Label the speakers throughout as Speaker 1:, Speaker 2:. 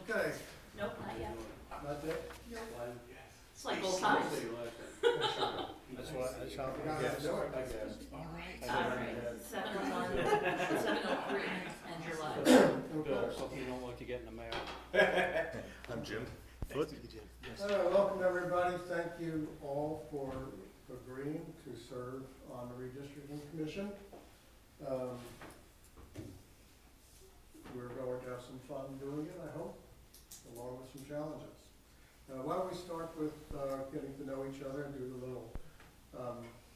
Speaker 1: Okay,
Speaker 2: Nope, not yet.
Speaker 1: not that.
Speaker 2: Nope. It's like old times.
Speaker 3: That's what, that's how
Speaker 1: We gotta
Speaker 3: guess.
Speaker 1: do it.
Speaker 3: I guess.
Speaker 2: Alright, 7:01, 7:03, and your live.
Speaker 3: Bill, something you don't like to get in the mail.
Speaker 4: I'm Jim Foot.
Speaker 1: Welcome everybody. Thank you all for agreeing to serve on the Redistricting Commission. We're going to have some fun doing it, I hope, along with some challenges. Why don't we start with getting to know each other and do a little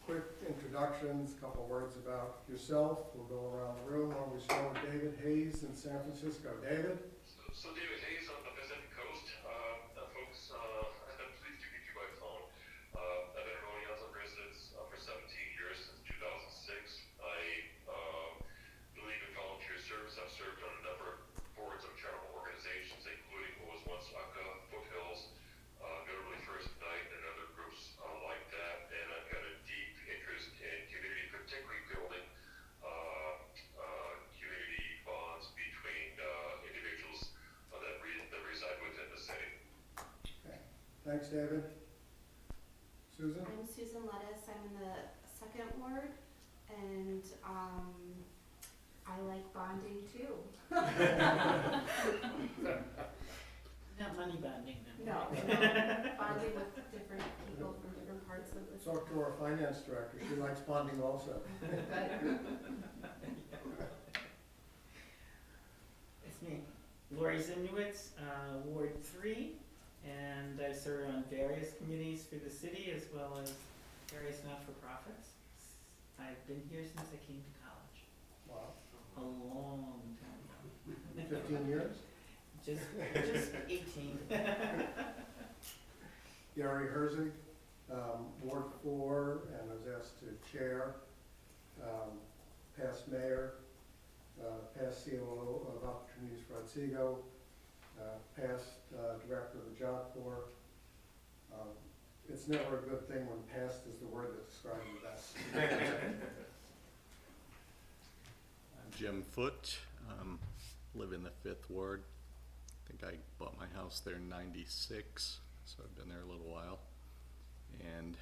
Speaker 1: quick introductions, a couple words about yourself. We'll go around the room. Why don't we start with David Hayes in San Francisco. David?
Speaker 5: So David Hayes on the Pacific Coast. Folks, I've been pleased to meet you by phone. I've been an Oneonta resident for 17 years, since 2006. I believe in volunteer service. I've served on a number of boards of charitable organizations, including what was once UCA, Foothills, notably First Night, and other groups like that. And I've got a deep interest in community, particularly building community bonds between individuals that reside within the city.
Speaker 1: Okay. Thanks, David. Susan?
Speaker 6: I'm Susan Lettuce. I'm in the second ward, and I like bonding too.
Speaker 2: Not money bonding then.
Speaker 6: No, bonding with different people from different parts of the city.
Speaker 1: Talk to our finance director. She likes bonding also.
Speaker 7: It's me, Lori Zimnowitz, Ward 3, and I serve on various committees for the city as well as various not-for-profits. I've been here since I came to college,
Speaker 1: Wow.
Speaker 7: a long time ago.
Speaker 1: 15 years?
Speaker 7: Just 18.
Speaker 1: Gary Herzig, Ward 4, and I was asked to chair, past mayor, past COO of Opportunities for Otsego, past director of the Job Corps. It's never a good thing when past is the word that describes the best.
Speaker 4: I'm Jim Foot. Live in the 5th Ward. I think I bought my house there in '96, so I've been there a little while. And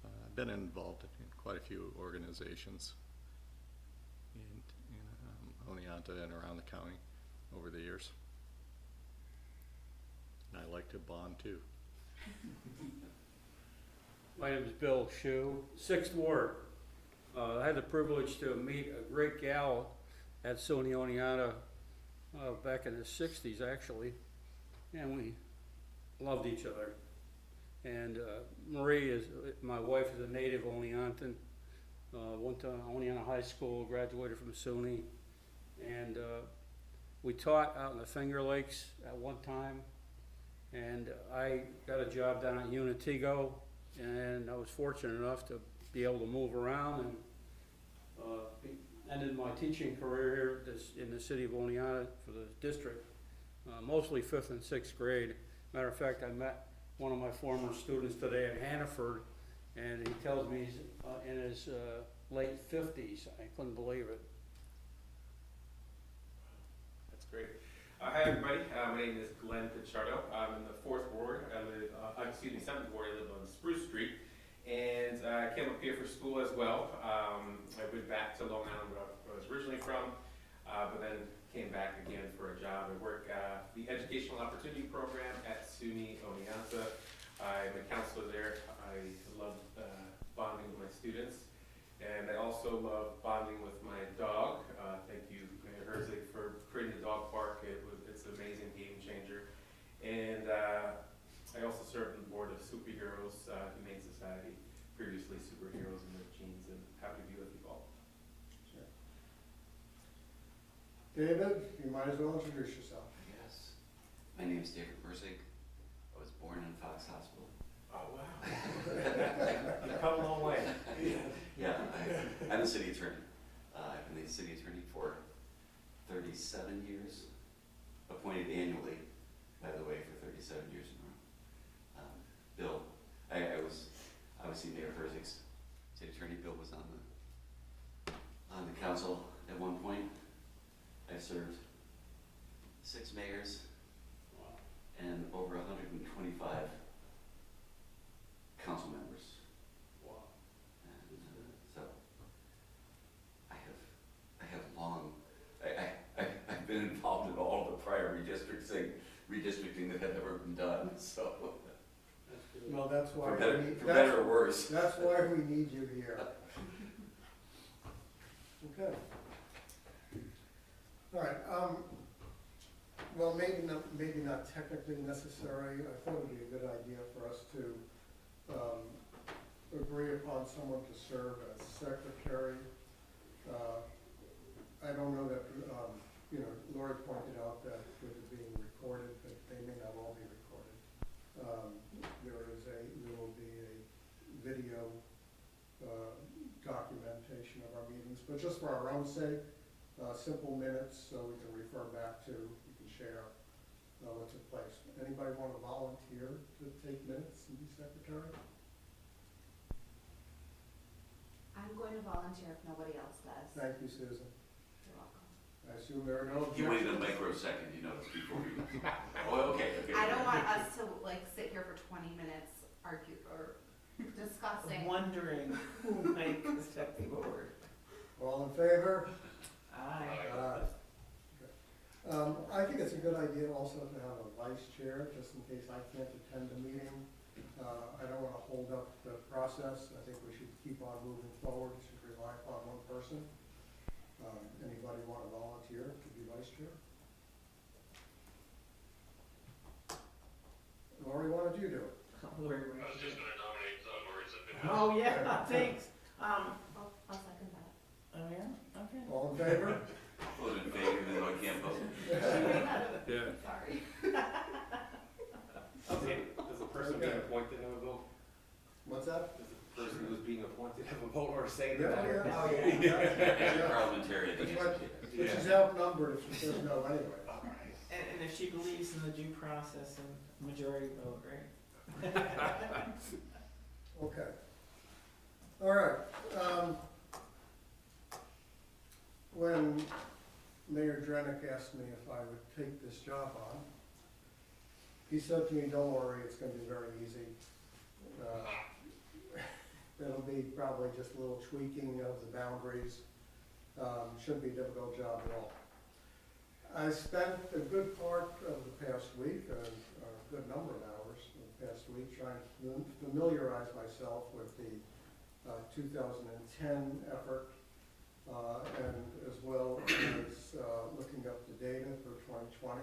Speaker 4: I've been involved in quite a few organizations in Oneonta and around the county over the years. And I like to bond too.
Speaker 3: My name is Bill Shue, 6th Ward. I had the privilege to meet a great gal at SUNY Oneonta back in the 60s actually, and we loved each other. And Marie is, my wife is a native Oneontan, went to Oneonta High School, graduated from SUNY, and we taught out in the Finger Lakes at one time, and I got a job down at Unitigo, and I was fortunate enough to be able to move around and ended my teaching career here in the city of Oneonta for the district, mostly 5th and 6th grade. Matter of fact, I met one of my former students today at Hannaford, and he tells me he's in his late 50s. I couldn't believe it.
Speaker 8: That's great. Hi everybody, my name is Glenn Pichardo. I'm in the 4th Ward. I live, 7th Ward. I live on Spruce Street, and I came up here for school as well. I went back to Long Island, where I was originally from, but then came back again for a job. I work the Educational Opportunity Program at SUNY Oneonta. I'm a counselor there. I love bonding with my students, and I also love bonding with my dog. Thank you, Mayor Herzig, for creating the dog park. It's an amazing game changer. And I also served on the board of Superheroes Humane Society, previously Superheroes in Their Genes, and happy to be with you all.
Speaker 1: Sure. David, you might as well introduce yourself.
Speaker 9: Yes. My name is David Burzig. I was born in Fox Hospital.
Speaker 8: Oh, wow. You've come a long way.
Speaker 9: Yeah, I'm the city attorney. I've been the city attorney for 37 years, appointed annually, by the way, for 37 years in a row. Bill, I was obviously Mayor Herzig's city attorney. Bill was on the council at one point. I served 6 mayors, and over 125 council members.
Speaker 3: Wow.
Speaker 9: And so I've been involved in all the prior redistricting that had ever been done, so
Speaker 3: That's good.
Speaker 1: Well, that's why,
Speaker 9: for better or worse.
Speaker 1: that's why we need you here. Okay. All right, well, maybe not technically necessary. I thought it would be a good idea for us to, agree upon someone to serve as secretary. I don't know that, Lori pointed out that with it being recorded, that they may not all be recorded. There will be a video, documentation of our meetings, but just for our own sake, simple minutes so we can refer back to, we can share, what took place. Anybody want to volunteer to take minutes and be secretary?
Speaker 6: I'm going to volunteer if nobody else does.
Speaker 1: Thank you, Susan.
Speaker 6: You're welcome.
Speaker 1: I assume there are no
Speaker 9: You waited a
Speaker 1: objections.
Speaker 9: microsecond, you noticed before we. Oh, okay.
Speaker 6: I don't want us to like sit here for 20 minutes argue or discussing.
Speaker 7: Wondering who might step forward.
Speaker 1: All in favor?
Speaker 7: Aye.
Speaker 1: I think it's a good idea also to have a vice chair, just in case I can't attend a meeting. I don't want to hold up the process. I think we should keep on moving forward. We should rely upon one person. Anybody want to volunteer to be vice chair? Lori, why don't you do it?
Speaker 7: Lori,
Speaker 5: I was just gonna nominate Lori Zimmerman.
Speaker 7: oh, yeah, thanks.
Speaker 6: I'll second that.
Speaker 7: Oh, yeah, okay.
Speaker 1: All in favor?
Speaker 9: Vote in favor, even though I can't vote.
Speaker 3: Yeah.
Speaker 6: Sorry.
Speaker 7: Okay.
Speaker 8: Does the person being appointed have a vote?
Speaker 1: What's that?
Speaker 8: Does the person who's being appointed have a vote or a say in
Speaker 1: Yeah,
Speaker 8: the matter?
Speaker 1: yeah.
Speaker 7: Oh, yeah.
Speaker 9: As a parliamentarian, I
Speaker 1: Which
Speaker 9: guess.
Speaker 1: one- Which is outnumbered if she says no anyway.
Speaker 7: And if she believes in the due process and majority vote, right?
Speaker 1: Okay. All right. When Mayor Drenick asked me if I would take this job on, he said to me, don't worry, it's gonna be very easy. It'll be probably just a little tweaking of the boundaries. Shouldn't be a difficult job at all. I spent a good part of the past week, a good number of hours in the past week, trying to familiarize myself with the 2010 effort, and as well as looking up the data for 2020.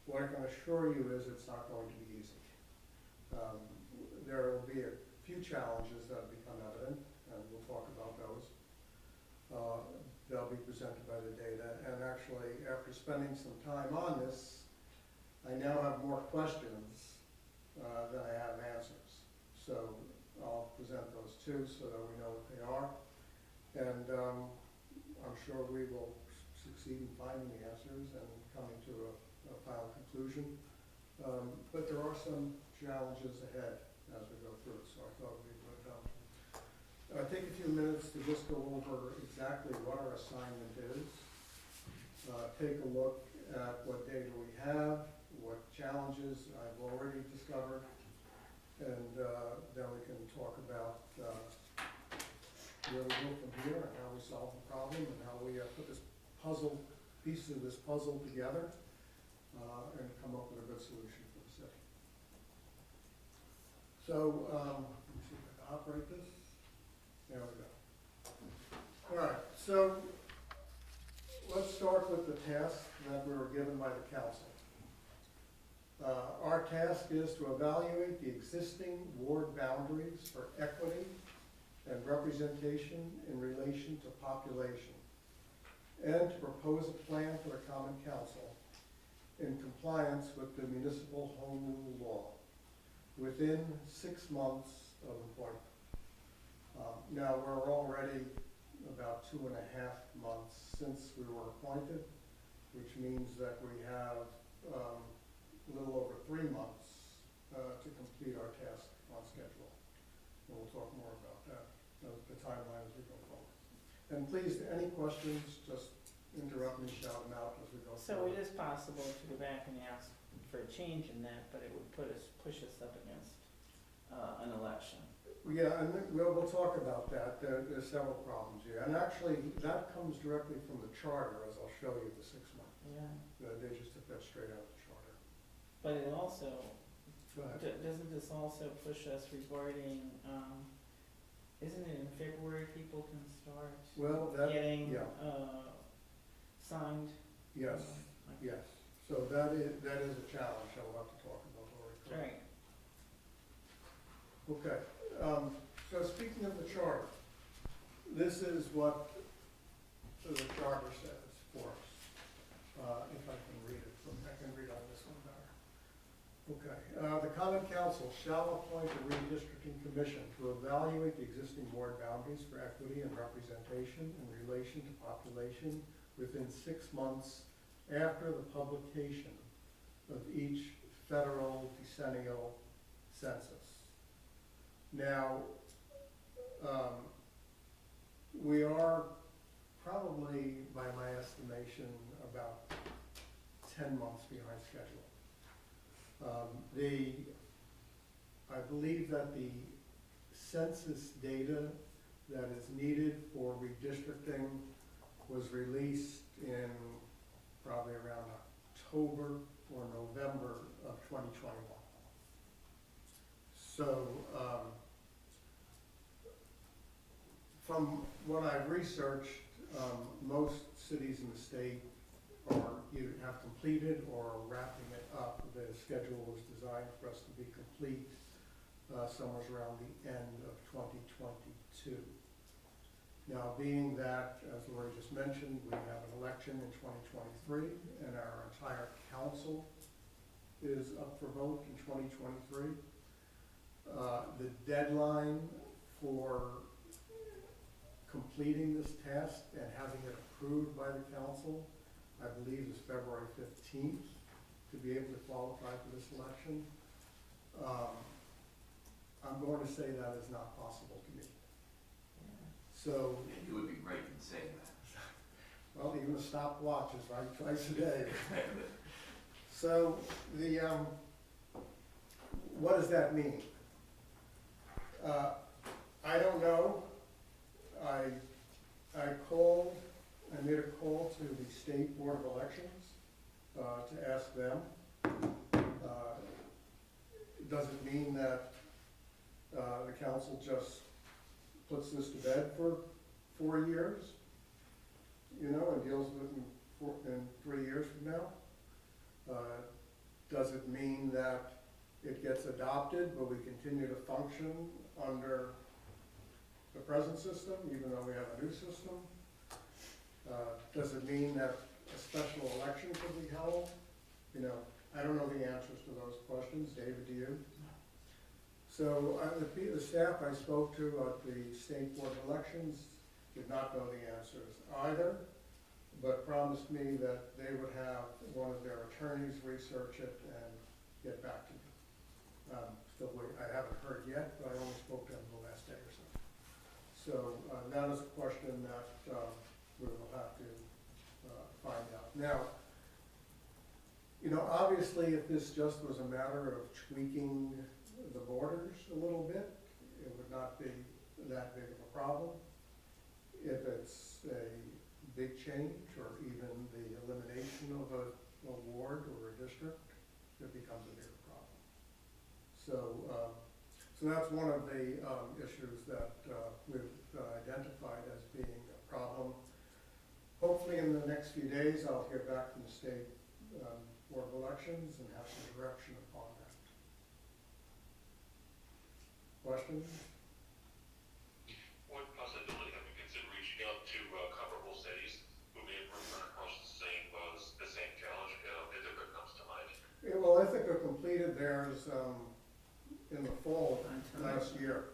Speaker 1: What I can assure you is it's not going to be easy. There will be a few challenges that have become evident, and we'll talk about those. They'll be presented by the data, and actually, after spending some time on this, I now have more questions than I have answers. So I'll present those too, so that we know what they are. And I'm sure we will succeed in finding the answers and coming to a final conclusion. But there are some challenges ahead as we go through it, so I thought we would take a few minutes to just go over exactly what our assignment is, take a look at what data we have, what challenges I've already discovered, and then we can talk about where we go from here and how we solve the problem and how we put this piece of this puzzle together and come up with a good solution for the city. So, let me see if I can operate this. There we go. All right, so let's start with the task that we were given by the council. Our task is to evaluate the existing ward boundaries for equity and representation in relation to population, and to propose a plan for the common council in compliance with the municipal home rule law within 6 months of appointment. Now, we're already about 2.5 months since we were appointed, which means that we have a little over 3 months to complete our task on schedule. And we'll talk more about that, the timeline as we go forward. And please, any questions, just interrupt me, shout them out as we go
Speaker 7: So
Speaker 1: through.
Speaker 7: it is possible to go back and ask for a change in that, but it would push us up against, an election.
Speaker 1: Yeah, and we'll talk about that. There's several problems here. And actually, that comes directly from the charter, as I'll show you the 6 month.
Speaker 7: Yeah,
Speaker 1: They just took that straight out of the charter.
Speaker 7: but it also,
Speaker 1: Go ahead.
Speaker 7: doesn't this also push us regarding, isn't it in February people can start
Speaker 1: Well, that,
Speaker 7: getting,
Speaker 1: yeah.
Speaker 7: signed?
Speaker 1: Yes,
Speaker 7: Like-
Speaker 1: yes. So that is a challenge that we'll have to talk about, Lori.
Speaker 7: Right.
Speaker 1: Okay, so speaking of the charter, this is what the charter says for us. If I can read it, I can read on this one better. Okay, the Common Council shall appoint a redistricting commission to evaluate the existing ward boundaries for equity and representation in relation to population within 6 months after the publication of each federal decennial census. Now, we are probably, by my estimation, about 10 months behind schedule. I believe that the census data that is needed for redistricting was released in probably around October or November of 2021. So, from what I've researched, most cities in the state are either have completed or are wrapping it up. The schedule was designed for us to be complete somewhere around the end of 2022. Now, being that, as Lori just mentioned, we have an election in 2023, and our entire council is up for vote in 2023. The deadline for completing this task and having it approved by the council, I believe, is February 15th to be able to qualify for this election. I'm going to say that is not possible to me. So,
Speaker 9: And you would be right in saying that.
Speaker 1: well, even a stopwatch is right twice a day. So what does that mean? I don't know. I made a call to the State Board of Elections to ask them. Does it mean that the council just puts this to bed for 4 years, you know, and deals with it in 3 years from now? Does it mean that it gets adopted, but we continue to function under the present system, even though we have a new system? Does it mean that a special election could be held? You know, I don't know the answers to those questions. David, do you? So the staff I spoke to at the State Board of Elections did not know the answers either, but promised me that they would have one of their attorneys research it and get back to me. Still wait, I haven't heard yet, but I only spoke to them the last day or so. So that is a question that we will have to find out. Now, you know, obviously, if this just was a matter of tweaking the borders a little bit, it would not be that big of a problem. If it's a big change, or even the elimination of a ward or a district, it becomes a bigger problem. So, so that's one of the issues that we've identified as being a problem. Hopefully in the next few days, I'll hear back from the State Board of Elections and have some direction upon that. Questions?
Speaker 5: What possibility have you considered reaching out to comparable cities who may have run across the same challenge? Ithaca comes to mind.
Speaker 1: Yeah, well, Ithaca completed theirs in the fall
Speaker 7: On time.
Speaker 1: last year.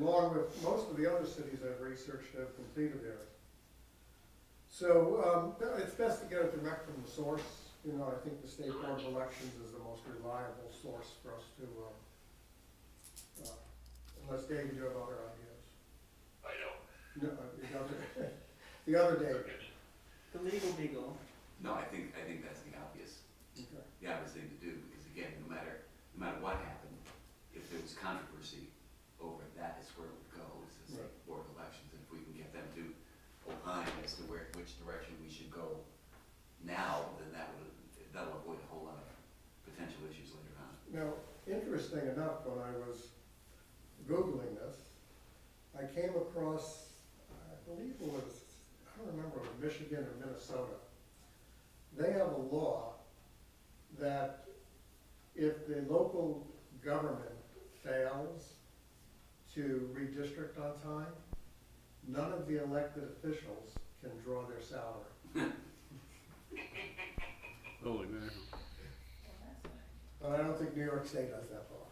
Speaker 1: Along with most of the other cities I've researched have completed theirs. So it's best to get it direct from the source. You know, I think the State Board of Elections is the most reliable source for us to, unless David, you have other ideas.
Speaker 5: I know.
Speaker 1: No, the other David.
Speaker 7: The legal beagle.
Speaker 9: No, I think that's the obvious thing to do, because again, no matter what happened, if there was controversy over it, that is where it would go, is the state board of elections, and if we can get them to opine as to which direction we should go now, then that'll avoid a whole lot of potential issues later on.
Speaker 1: Now, interesting enough, when I was Googling this, I came across, I believe it was, I don't remember, it was Michigan or Minnesota. They have a law that if the local government fails to redistrict on time, none of the elected officials can draw their salary.
Speaker 3: Holy man.
Speaker 1: But I don't think New York State has that law.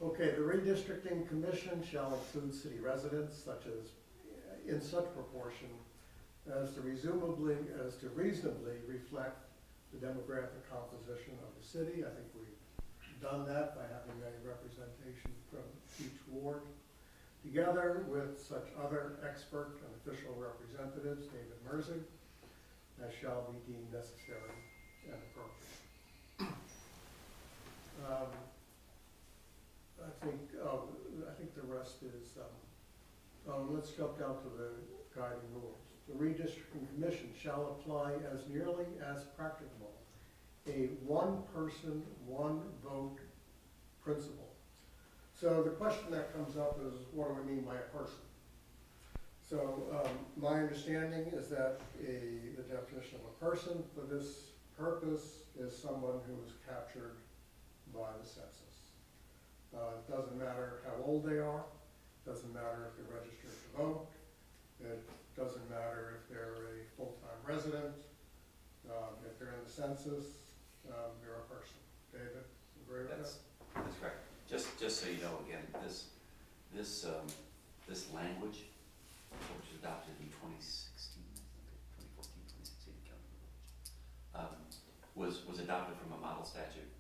Speaker 1: Okay, the Redistricting Commission shall include city residents such as, in such proportion as to reasonably reflect the demographic composition of the city. I think we've done that by having a representation from each ward, together with such other expert and official representatives, David Merzig, as shall be deemed necessary and appropriate. I think the rest is, let's jump down to the guiding rules. The Redistricting Commission shall apply as nearly as practicable a one-person, one-vote principle. So the question that comes up is, what do we mean by a person? So my understanding is that the definition of a person for this purpose is someone who is captured by the census. It doesn't matter how old they are, doesn't matter if they're registered to vote, it doesn't matter if they're a full-time resident, if they're in the census, they're a person. David, agree with that?
Speaker 9: That's correct. Just so you know, again, this language, which was adopted in 2016, 2014, 2016, was adopted from a model statute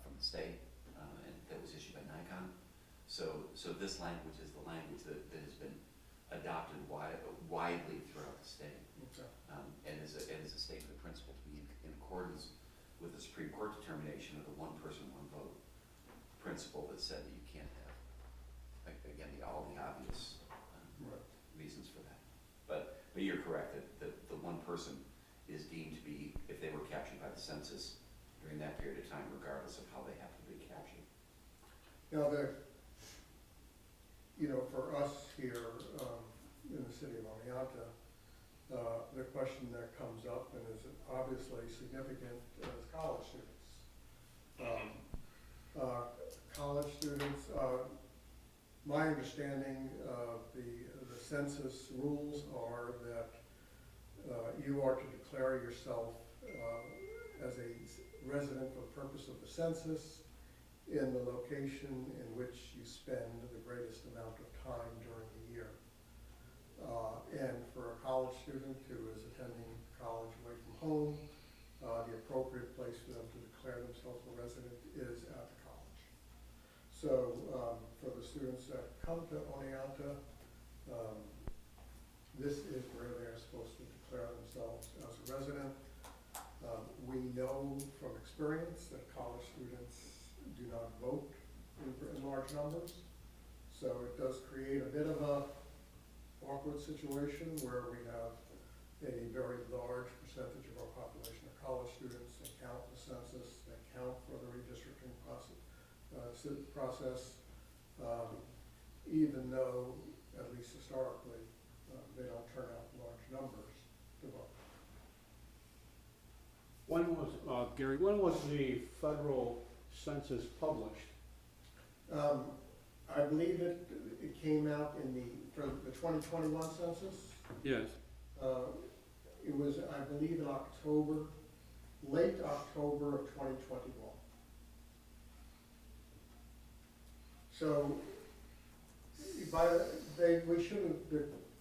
Speaker 9: from the state, and that was issued by Nikon. So this language is the language that has been adopted widely throughout the state,
Speaker 1: Okay.
Speaker 9: and is a statement of principle to be in accordance with the Supreme Court determination of the one person, one vote principle that said that you can't have, again, all the obvious reasons for that. But you're correct that the one person is deemed to be, if they were captured by the census during that period of time, regardless of how they have to be captured.
Speaker 1: Now, for us here in the city of Oneonta, the question that comes up and is obviously significant is college students. College students, my understanding of the census rules are that you are to declare yourself as a resident for the purpose of the census in the location in which you spend the greatest amount of time during the year. And for a college student who is attending college away from home, the appropriate place for them to declare themselves a resident is at the college. So for the students that come to Oneonta, this is where they are supposed to declare themselves as a resident. We know from experience that college students do not vote in large numbers. So it does create a bit of a awkward situation where we have a very large percentage of our population of college students that count the census, that count for the redistricting process, even though, at least historically, they don't turn out large numbers to vote.
Speaker 3: Gary, when was the federal census published?
Speaker 1: I believe it came out for the 2021 census.
Speaker 3: Yes.
Speaker 1: It was, I believe, in October, late October of 2021. So,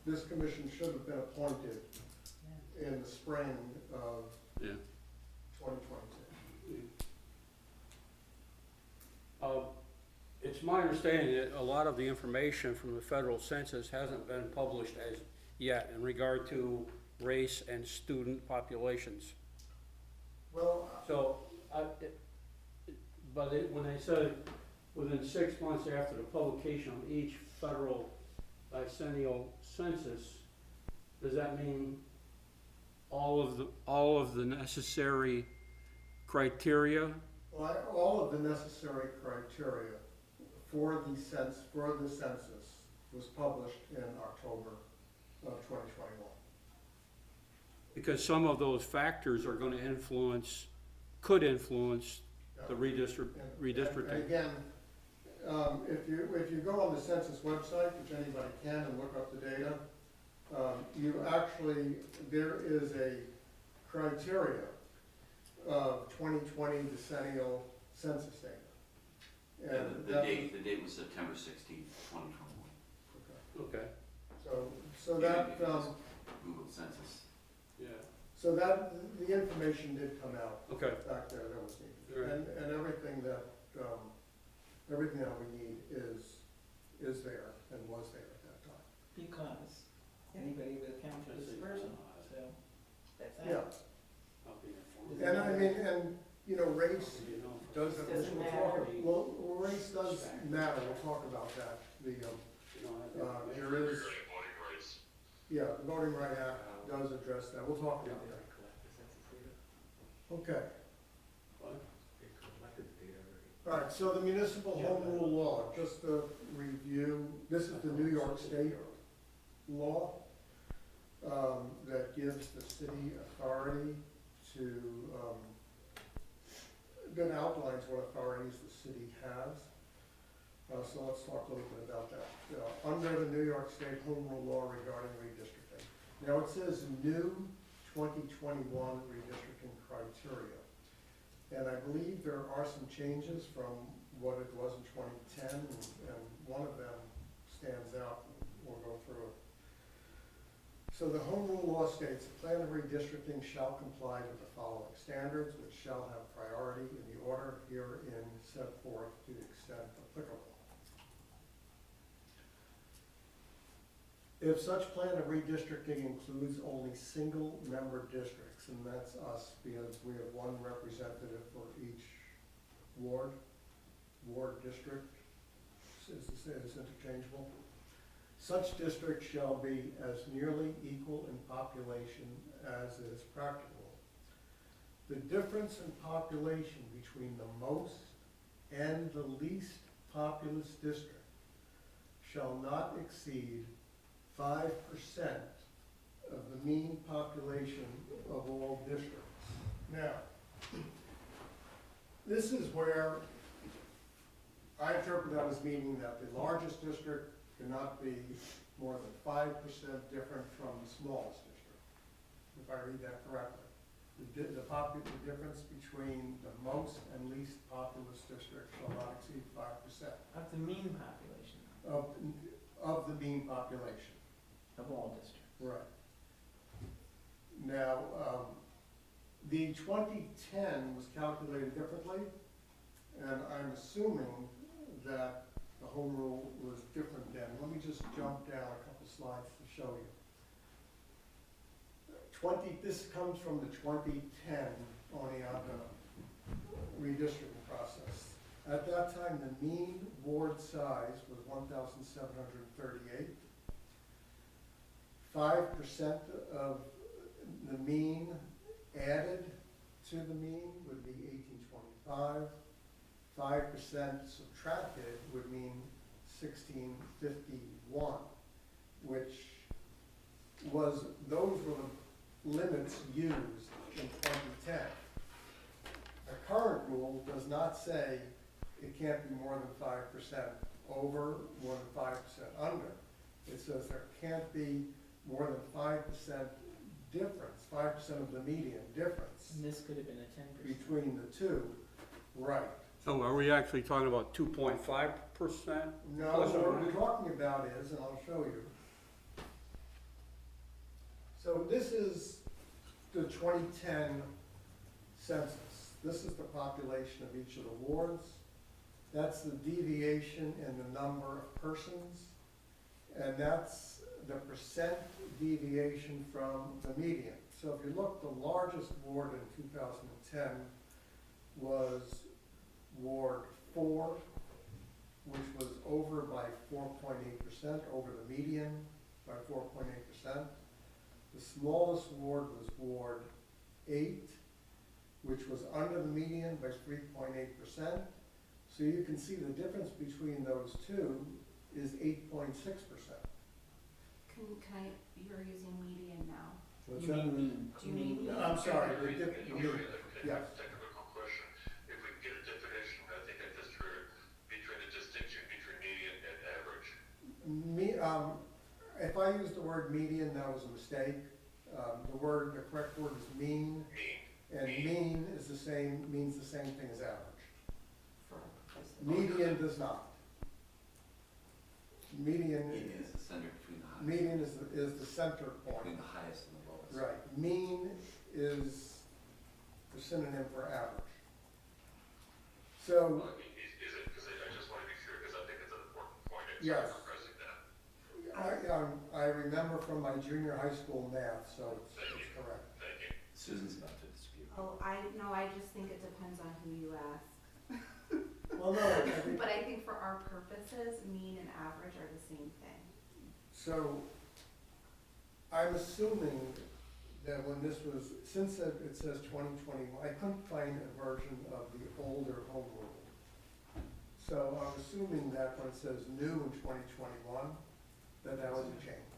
Speaker 1: this commission should have been appointed in the spring of 2022.
Speaker 3: It's my understanding that a lot of the information from the federal census hasn't been published as yet in regard to race and student populations.
Speaker 1: Well,
Speaker 3: So, when they said within 6 months after the publication of each federal biennial census, does that mean all of the necessary criteria?
Speaker 1: all of the necessary criteria for the census was published in October of 2021.
Speaker 3: Because some of those factors are gonna could influence the
Speaker 1: And
Speaker 3: redistricting.
Speaker 1: again, if you go on the census website, which anybody can, and look up the data, there is a criteria of 2020 decennial census data. And
Speaker 9: The date was September 16th, 2021.
Speaker 3: Okay.
Speaker 1: So that,
Speaker 9: Google Census.
Speaker 3: Yeah.
Speaker 1: so that, the information did come out
Speaker 3: Okay.
Speaker 1: back there that was needed.
Speaker 3: Right.
Speaker 1: And everything that we need is there and was there at that time.
Speaker 7: Because anybody with account for this person, so that's that.
Speaker 1: Yeah, and I mean, and, you know, race does,
Speaker 7: Doesn't matter.
Speaker 1: well, race does matter, we'll talk about that. There is,
Speaker 5: Voting rights.
Speaker 1: yeah, the Voting Right Act does address that, we'll talk about that. Okay. All right, so the municipal home rule law, just to review, this is the New York State law that gives the city authority to, that outlines what authorities the city has. So let's talk a little bit about that. Under the New York State home rule law regarding redistricting. Now it says new 2021 redistricting criteria. And I believe there are some changes from what it was in 2010, and one of them stands out, and we'll go through it. So the home rule law states, the plan of redistricting shall comply with the following standards, which shall have priority in the order herein set forth to the extent applicable. If such plan of redistricting includes only single-member districts, and that's us, because we have one representative for each ward district, is interchangeable. Such districts shall be as nearly equal in population as is practicable. The difference in population between the most and the least populous district shall not exceed 5% of the mean population of all districts. Now, this is where I interpret that as meaning that the largest district cannot be more than 5% different from the smallest district, if I read that correctly. The difference between the most and least populous district shall not exceed 5%
Speaker 7: Of the mean population
Speaker 1: of the mean population.
Speaker 7: of all districts.
Speaker 1: Right. Now, the 2010 was calculated differently, and I'm assuming that the home rule was different then. Let me just jump down a couple slides to show you. This comes from the 2010 Oneonta redistricting process. At that time, the mean ward size was 1,738. 5% of the mean added to the mean would be 1825. 5% subtracted would mean 1651, which was, those were the limits used in 2010. The current rule does not say it can't be more than 5% over, more than 5% under. It says there can't be more than 5% difference, 5% of the median difference
Speaker 7: And this could have been a 10%.
Speaker 1: between the two. Right.
Speaker 3: So are we actually talking about 2.5%?
Speaker 1: No,
Speaker 3: Plus or
Speaker 1: what we're
Speaker 3: minus?
Speaker 1: talking about is, and I'll show you. So this is the 2010 census. This is the population of each of the wards. That's the deviation in the number of persons. And that's the percent deviation from the median. So if you look, the largest ward in 2010 was Ward 4, which was over by 4.8%, over the median by 4.8%. The smallest ward was Ward 8, which was under the median by 3.8%. So you can see the difference between those two is 8.6%.
Speaker 6: Can I, you're using median now.
Speaker 1: What's
Speaker 7: You
Speaker 1: that?
Speaker 7: mean mean?
Speaker 6: Do you mean
Speaker 1: No,
Speaker 6: mean?
Speaker 1: I'm sorry, the
Speaker 5: Can
Speaker 1: dip-
Speaker 5: you
Speaker 1: the-
Speaker 5: give me a
Speaker 1: yes.
Speaker 5: technical question? If we can get a definition, I think I just heard between the distinction between median and average.
Speaker 1: If I used the word median, that was a mistake. The correct word is mean,
Speaker 5: Mean.
Speaker 1: and mean is the same, means the same thing as average.
Speaker 6: For a person.
Speaker 1: Median does not. Median,
Speaker 9: Median is the center between the highest.
Speaker 1: median is the center
Speaker 9: Between
Speaker 1: point.
Speaker 9: the highest and the lowest.
Speaker 1: Right, mean is the synonym for average. So,
Speaker 5: Is it, because I just want to be sure, because I think it's an important point, and
Speaker 1: Yes.
Speaker 5: sorry for pressing that.
Speaker 1: I remember from my junior high school math, so it's correct.
Speaker 5: Thank you.
Speaker 9: Susan's about to dispute.
Speaker 6: Oh, I just think it depends on who you ask.
Speaker 1: Well, no, I think,
Speaker 6: But I think for our purposes, mean and average are the same thing.
Speaker 1: so, I'm assuming that when this was, since it says 2021, I couldn't find a version of the older home rule. So I'm assuming that when it says new in 2021, that was a change,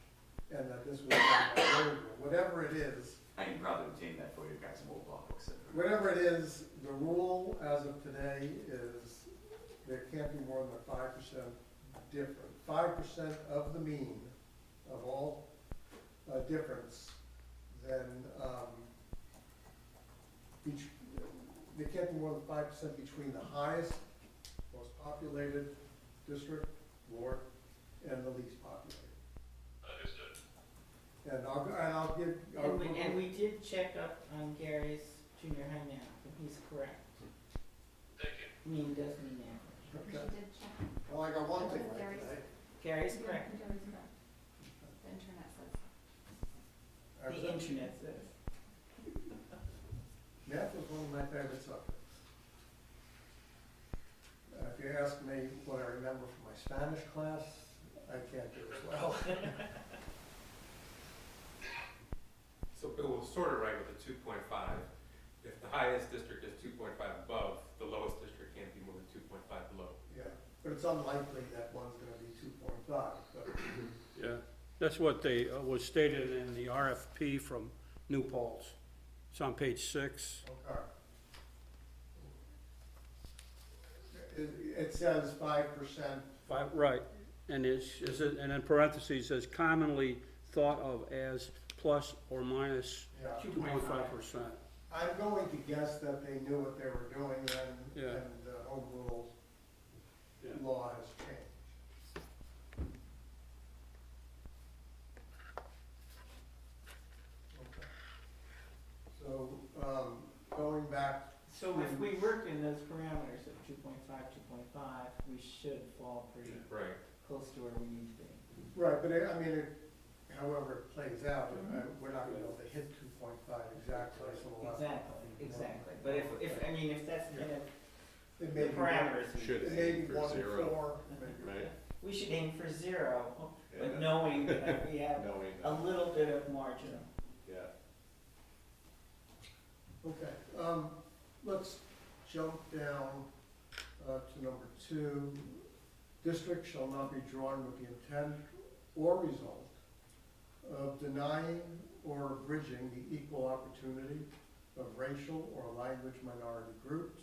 Speaker 1: and that this was done by the old rule. Whatever it is,
Speaker 9: I can probably obtain that for you guys, some old law books.
Speaker 1: whatever it is, the rule as of today is there can't be more than a 5% difference. 5% of the mean of all difference, then there can't be more than 5% between the highest, most populated district, ward, and the least populated.
Speaker 5: Understood.
Speaker 1: And I'll give.
Speaker 7: And we did check up on Gary's junior high math, and he's correct.
Speaker 5: Thank you.
Speaker 7: Mean does mean average.
Speaker 6: She
Speaker 1: Okay.
Speaker 6: did check.
Speaker 1: Well, I got one thing
Speaker 6: That was
Speaker 1: right
Speaker 6: Gary's.
Speaker 1: today.
Speaker 7: Gary's correct.
Speaker 6: Gary's correct. The internet says.
Speaker 7: The internet says.
Speaker 1: Math was one of my favorite subjects. If you ask me what I remember from my Spanish class, I can't do as well.
Speaker 8: So Bill was sort of right with the 2.5. If the highest district is 2.5 above, the lowest district can't be more than 2.5 below.
Speaker 1: Yeah, but it's unlikely that one's gonna be 2.5, but
Speaker 3: Yeah, that's what they, was stated in the RFP from New Paltz. It's on page 6.
Speaker 1: okay. It says 5%.
Speaker 3: Right, and and in parentheses says commonly thought of as plus or minus
Speaker 1: Yeah.
Speaker 3: 2.5%.
Speaker 1: I'm going to guess that they knew what they were doing
Speaker 3: Yeah.
Speaker 1: and the home rule
Speaker 3: Yeah.
Speaker 1: law has changed. Okay. So, going back,
Speaker 7: So if we work in those parameters of 2.5, we should fall pretty
Speaker 8: Right.
Speaker 7: close to where we need to be.
Speaker 1: right, but I mean, however it plays out, we're not gonna be able to hit 2.5 exactly, so we'll have.
Speaker 7: Exactly. But if that's kind of
Speaker 1: It
Speaker 7: the
Speaker 1: may be
Speaker 7: parameters,
Speaker 4: Should
Speaker 1: It may be
Speaker 4: aim for
Speaker 1: 1 and
Speaker 4: 0.
Speaker 1: 4, maybe.
Speaker 4: Right?
Speaker 7: we should aim for 0,
Speaker 4: Yeah.
Speaker 7: but knowing that we have
Speaker 4: Knowing
Speaker 7: a
Speaker 4: that,
Speaker 7: little bit of margin.
Speaker 4: yeah.
Speaker 1: Okay, let's jump down to number 2. District shall not be drawn with the intent or result of denying or abridging the equal opportunity of racial or language minority groups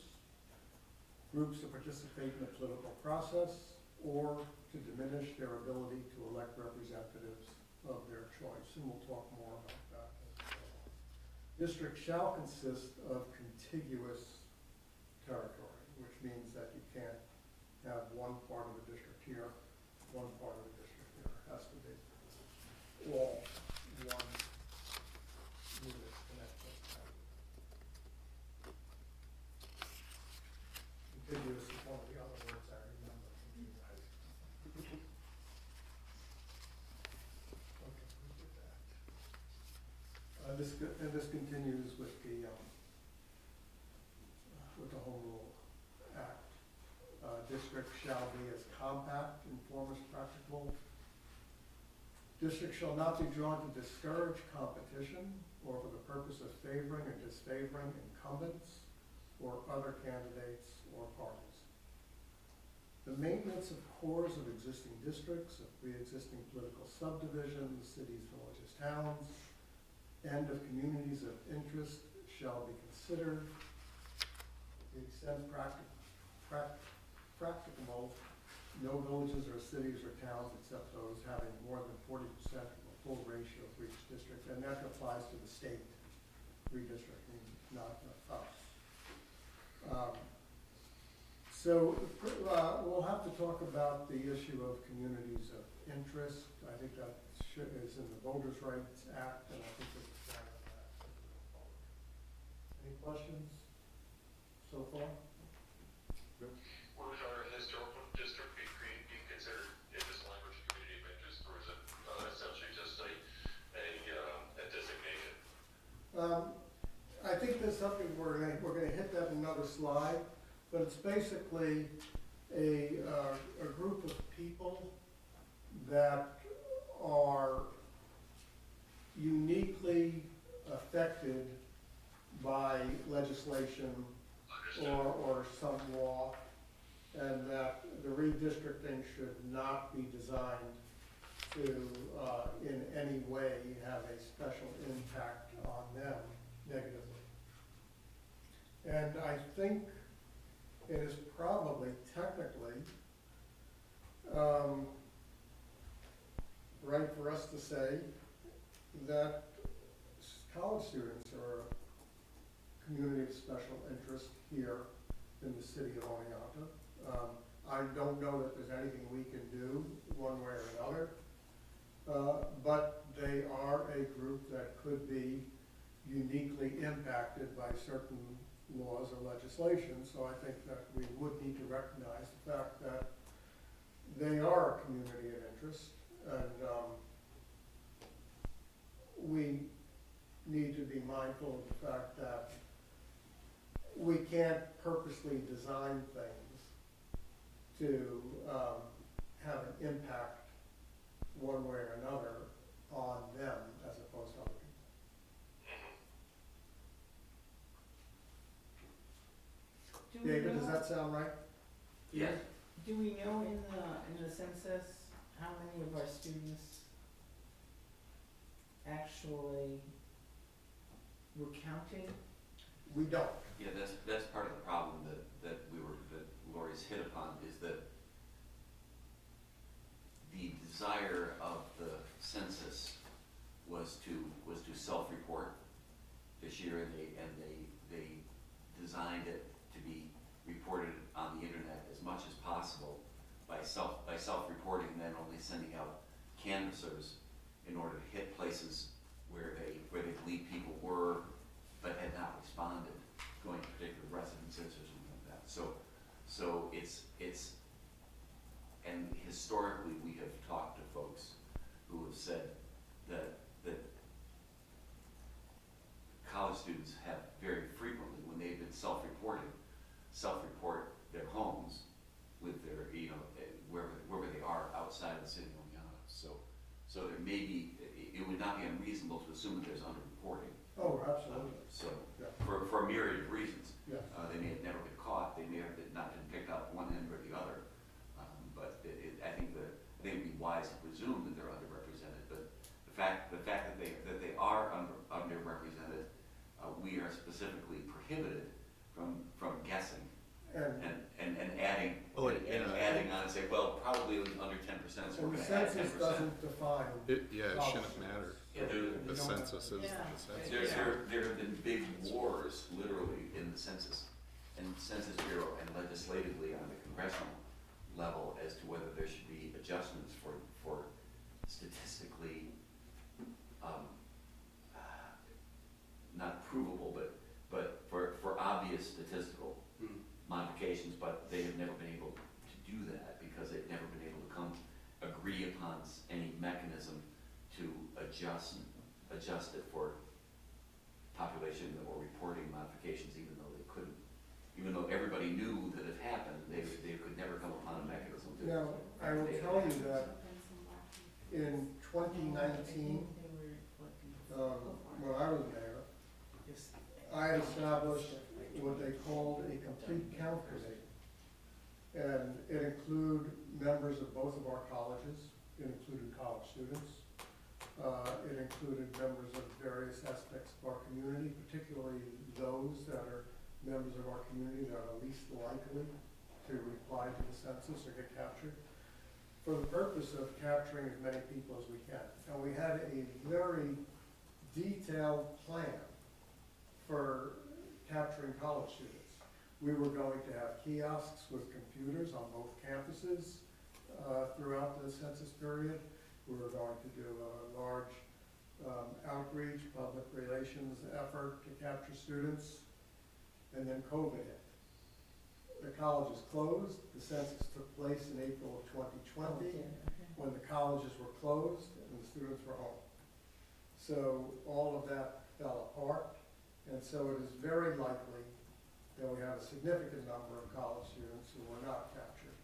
Speaker 1: to participate in the political process, or to diminish their ability to elect representatives of their choice, and we'll talk more about that as we go on. District shall consist of contiguous territory, which means that you can't have one part of the district here, one part of the district here. It has to be all one unit connected. Contiguous is one of the other words I remember from you guys. this continues with the Home Rule Act. Districts shall be as compact, inform as practicable. Districts shall not be drawn to discourage competition or for the purpose of favoring or disfavoring incumbents or other candidates or parties. The maintenance of cores of existing districts, of pre-existing political subdivisions, cities, villages, towns, and of communities of interest shall be considered. To the extent practicable, no villages or cities or towns except those having more than 40% of a full ratio for each district, and that applies to the state redistricting, not us. So we'll have to talk about the issue of communities of interest. I think that is in the Voters' Rights Act, and I think it's part of that. Any questions so far?
Speaker 5: Would our historical district be considered in this language community of interest, or is it essentially just a designation?
Speaker 1: I think there's something we're gonna hit that in another slide, but it's basically a group of people that are uniquely affected by legislation or some law, and that the redistricting should not be designed to in any way have a special impact on them negatively. And I think it is probably technically right for us to say that college students are a community of special interest here in the city of Oneonta. I don't know that there's anything we can do one way or another, but they are a group that could be uniquely impacted by certain laws or legislation. So I think that we would need to recognize the fact that they are a community of interest, and we need to be mindful of the fact that we can't purposely design things to have an impact one way or another on them as opposed to other people.
Speaker 7: Do we
Speaker 1: David,
Speaker 7: know-
Speaker 1: does that sound right?
Speaker 9: Yes.
Speaker 7: Do we know in the census how many of our students actually were counting?
Speaker 1: We don't.
Speaker 9: Yeah, that's part of the problem that Lori's hit upon, is that the desire of the census was to self-report this year, and they designed it to be reported on the internet as much as possible by self-reporting, and then only sending out canvassers in order to hit places where they believe people were but had not responded, going to particular residences or something like that. So it's and historically we have talked to folks who have said that college students have very frequently, when they've been self-report their homes with their, wherever they are outside of the city of Oneonta. So there may be, it would not be unreasonable to assume that there's underreporting.
Speaker 1: Oh, absolutely.
Speaker 9: So,
Speaker 1: Yeah.
Speaker 9: for a myriad of reasons.
Speaker 1: Yes.
Speaker 9: They may have never been caught, they may have not been picked up one end or the other. But I think it would be wise to presume that they're underrepresented. But the fact that they are underrepresented, we are specifically prohibited from guessing and adding adding on and say, well, probably it was under 10%. So
Speaker 1: And
Speaker 9: we're
Speaker 1: the
Speaker 9: going to add 10%.
Speaker 1: census doesn't define.
Speaker 4: It shouldn't matter.
Speaker 9: Yeah,
Speaker 4: The census is
Speaker 7: Yeah.
Speaker 4: the census.
Speaker 9: There have been big wars, literally, in the census, and Census Bureau, and legislatively on the congressional level, as to whether there should be adjustments for statistically, not provable, but for obvious statistical modifications, but they have never been able to do that because they've never been able to agree upon any mechanism to adjust it for population that were reporting modifications even though they couldn't, even though everybody knew that it happened, they could never come upon a mechanism to.
Speaker 1: Now, I will tell you that in 2019, when I was mayor, I established what they called a complete count committee. And it included members of both of our colleges, it included college students, it included members of various aspects of our community, particularly those that are members of our community that are least likely to reply to the census or get captured, for the purpose of capturing as many people as we can. And we had a very detailed plan for capturing college students. We were going to have kiosks with computers on both campuses throughout the census period. We were going to do a large outreach, public relations effort to capture students, and then COVID hit. The colleges closed, the census took place in April of 2020, when the colleges were closed and the students were home. So all of that fell apart, and so it is very likely that we have a significant number of college students who were not captured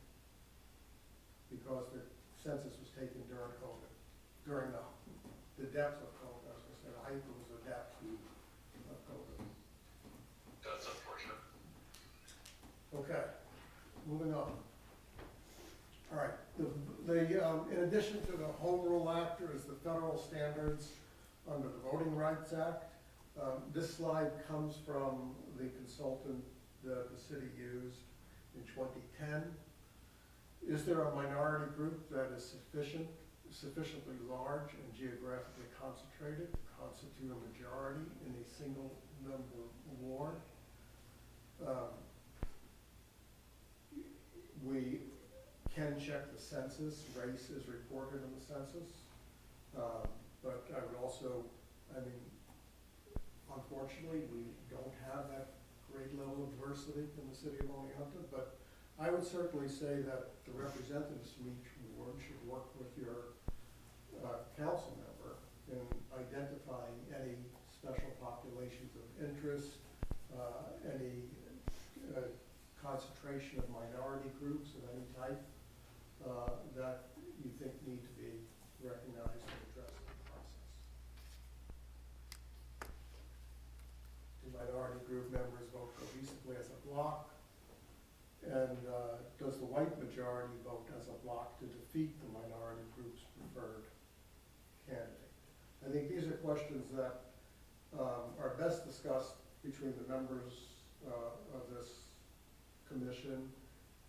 Speaker 1: because the census was taken during COVID, during the depths of COVID. I was going to say the height was the depth of COVID.
Speaker 5: That's unfortunate.
Speaker 1: Okay, moving on. All right, in addition to the Home Rule Act, there is the federal standards under the Voting Rights Act. This slide comes from the consultant that the city used in 2010. Is there a minority group that is sufficiently large and geographically concentrated to constitute a majority in a single member ward? We can check the census. Race is reported in the census. But I would also, unfortunately, we don't have that great level of diversity in the city of Oneonta, but I would certainly say that the representatives from each ward should work with your council member in identifying any special populations of interest, any concentration of minority groups of any type that you think need to be recognized and addressed in the process. Do minority group members vote cohesively as a block? And does the white majority vote as a block to defeat the minority group's preferred candidate? I think these are questions that are best discussed between the members of this commission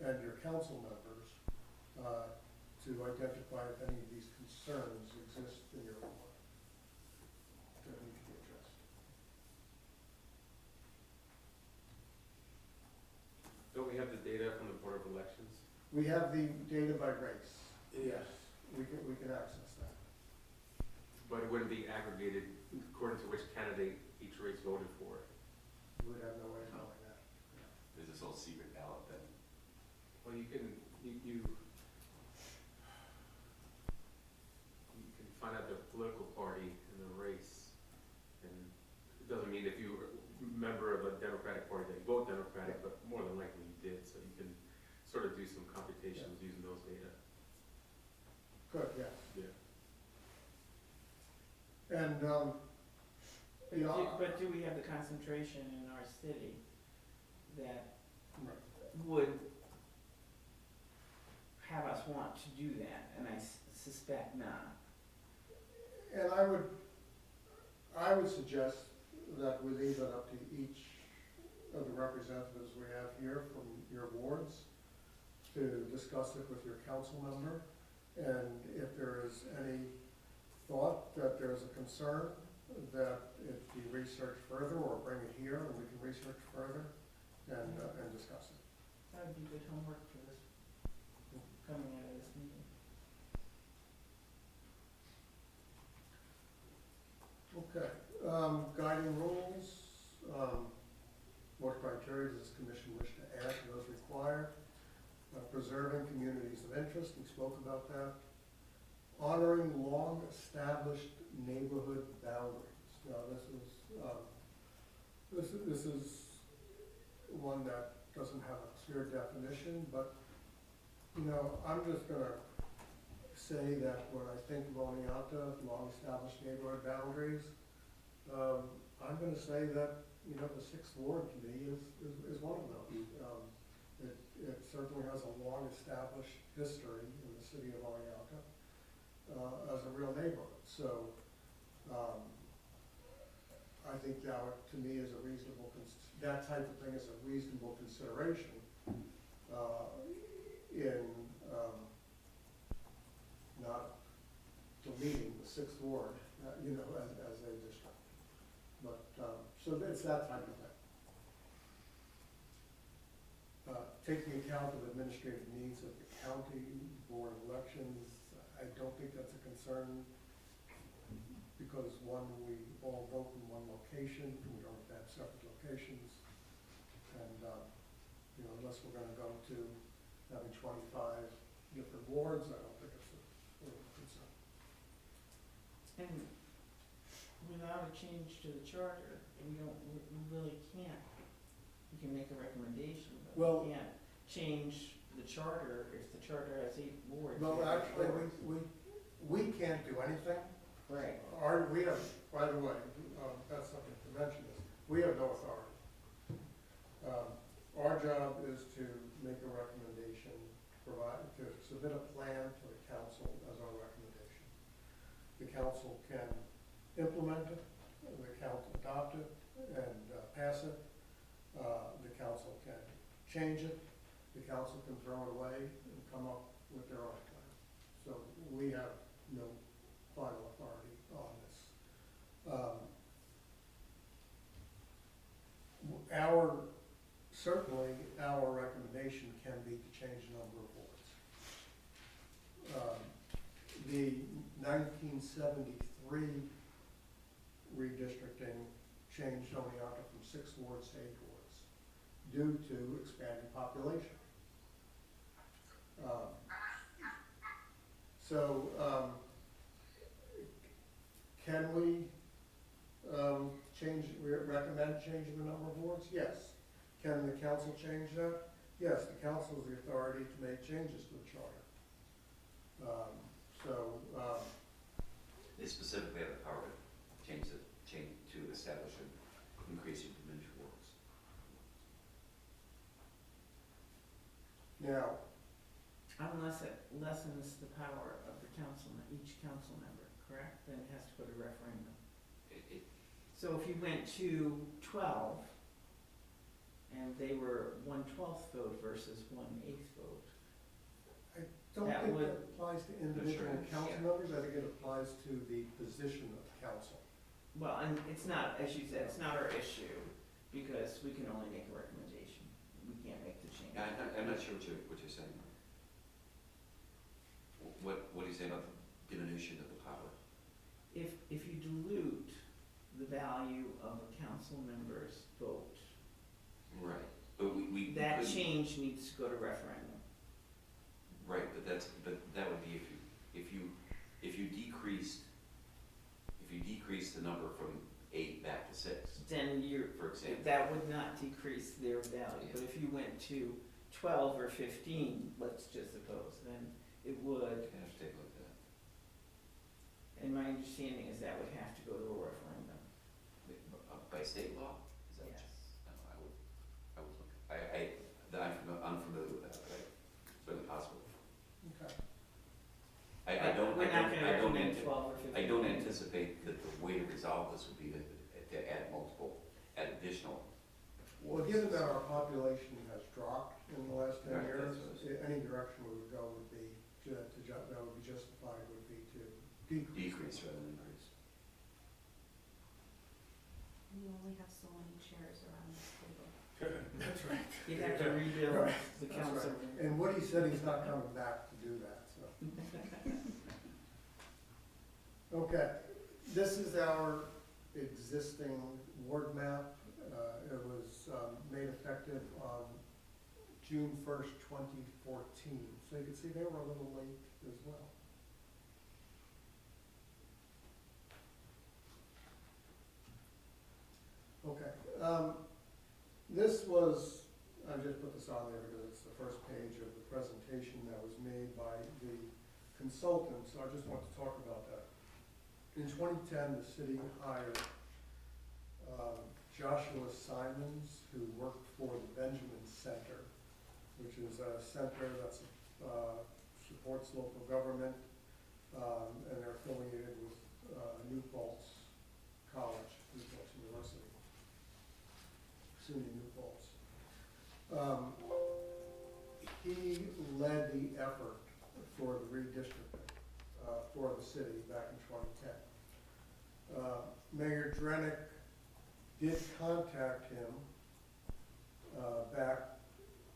Speaker 1: and your council members to identify if any of these concerns exist in your ward that need to be addressed.
Speaker 8: Don't we have the data from the Board of Elections?
Speaker 1: We have the data by race. Yes, we can access that.
Speaker 8: But it wouldn't be aggregated according to which candidate each race voted for.
Speaker 1: We would have no way of knowing that.
Speaker 9: Is this all secret ballot then?
Speaker 8: Well, you can find out the political party in the race, and it doesn't mean if you're a member of a Democratic Party that you vote Democratic, but more than likely you did, so you can sort of do some computations using those data.
Speaker 1: Good, yes.
Speaker 8: Yeah.
Speaker 1: And, you know,
Speaker 7: But do we have the concentration in our city that
Speaker 1: right.
Speaker 7: would have us want to do that? And I suspect not.
Speaker 1: And I would suggest that we leave it up to each of the representatives we have here from your wards to discuss it with your council member. And if there is any thought that there is a concern, that it be researched further, or bring it here and we can research further and discuss it.
Speaker 7: That would be good homework for this, coming out of this meeting.
Speaker 1: Okay, guiding rules, what criteria does this commission wish to add to those required? Preserving communities of interest, we spoke about that. Honoring long-established neighborhood boundaries. Now, this is This is one that doesn't have a clear definition, but, you know, I'm just gonna say that when I think of Oneonta, long-established neighborhood boundaries, I'm gonna say that, you know, the Sixth Ward to me is one of those. It certainly has a long-established history in the city of Oneonta, as a real neighborhood, so, I think that, to me, is a reasonable, that type of thing is a reasonable consideration, in, not deleting the Sixth Ward, you know, as a district. But, so it's that type of thing. Taking account of administrative needs of the county, board of elections, I don't think that's a concern, because one, we all vote in one location, we don't have separate locations. And, you know, unless we're gonna go to having 25 different wards, I don't think it's a concern.
Speaker 7: And without a change to the charter, we really can't. We can make a recommendation, but
Speaker 1: Well-
Speaker 7: we can't change the charter if the charter has 8 wards.
Speaker 1: Well,
Speaker 7: we have
Speaker 1: actually,
Speaker 7: wards.
Speaker 1: we can't do anything.
Speaker 7: Right.
Speaker 1: We have, by the way, that's something to mention is, we have no authority. Our job is to make a recommendation, to submit a plan to the council as our recommendation. The council can implement it, the council adopt it and pass it. The council can change it, the council can throw it away and come up with their own plan. So we have no final authority on this. Certainly, our recommendation can be to change the number of wards. The 1973 redistricting changed Oneonta from 6 wards to 8 wards due to expanding population. Can we recommend changing the number of wards? Yes. Can the council change that? Yes, the council has the authority to make changes to the charter.
Speaker 9: They specifically have the power to change to establish an increase in diminish wards.
Speaker 1: Now,
Speaker 7: Unless it lessens the power of the each council member, correct? Then it has to go to referendum. So if you went to 12, and they were 1/12 vote versus 1/8 vote,
Speaker 1: don't
Speaker 7: That
Speaker 1: think
Speaker 7: would-
Speaker 1: that applies to individual
Speaker 9: Sure,
Speaker 1: council
Speaker 9: yeah.
Speaker 1: members, I think it applies to the position of council.
Speaker 7: well, and it's not, as you said, it's not our issue, because we can only make a recommendation. We can't make the change.
Speaker 9: I'm not sure what you're saying. What do you say about the diminution of the power?
Speaker 7: If you dilute the value of a council member's vote,
Speaker 9: Right, but we
Speaker 7: that
Speaker 9: couldn't-
Speaker 7: change needs to go to referendum.
Speaker 9: Right, but that would be if you decreased the number from 8 back to 6,
Speaker 7: Then
Speaker 9: for example.
Speaker 7: that would not decrease their value. But if you went to 12 or 15, let's just suppose, then it would.
Speaker 9: I'd have to take a look at that.
Speaker 7: And my understanding is that would have to go to a referendum.
Speaker 9: By state law? Is that what you-
Speaker 7: Yes.
Speaker 9: No, I would look, I'm unfamiliar with that, but it's certainly possible.
Speaker 1: Okay.
Speaker 9: I don't,
Speaker 7: We're not gonna
Speaker 9: I don't,
Speaker 7: recommend
Speaker 9: ante-
Speaker 7: 12 or 15.
Speaker 9: I don't anticipate that the way to resolve this would be to add additional
Speaker 1: Well,
Speaker 9: wards.
Speaker 1: given that our population has dropped in the last 10
Speaker 9: Right,
Speaker 1: years,
Speaker 9: that's what
Speaker 1: any direction we would go would be, that would be justified, would be to decrease.
Speaker 9: Decrease rather than increase.
Speaker 6: And you only have so many chairs around this table.
Speaker 1: That's right.
Speaker 7: You'd have to rebuild
Speaker 1: Right,
Speaker 7: the
Speaker 1: that's
Speaker 7: council.
Speaker 1: right. And Woody said he's not coming back to do that, so. Okay, this is our existing ward map. It was made effective on June 1st, 2014. So you can see they were a little late as well. Okay, This was, I just put this on there because it's the first page of the presentation that was made by the consultant, so I just want to talk about that. In 2010, the city hired Joshua Simons, who worked for the Benjamin Center, which is a center that supports local government, and they're affiliated with New Paltz College, New Paltz University. SUNY New Paltz. He led the effort for the redistricting for the city back in 2010. Mayor Drenick did contact him back,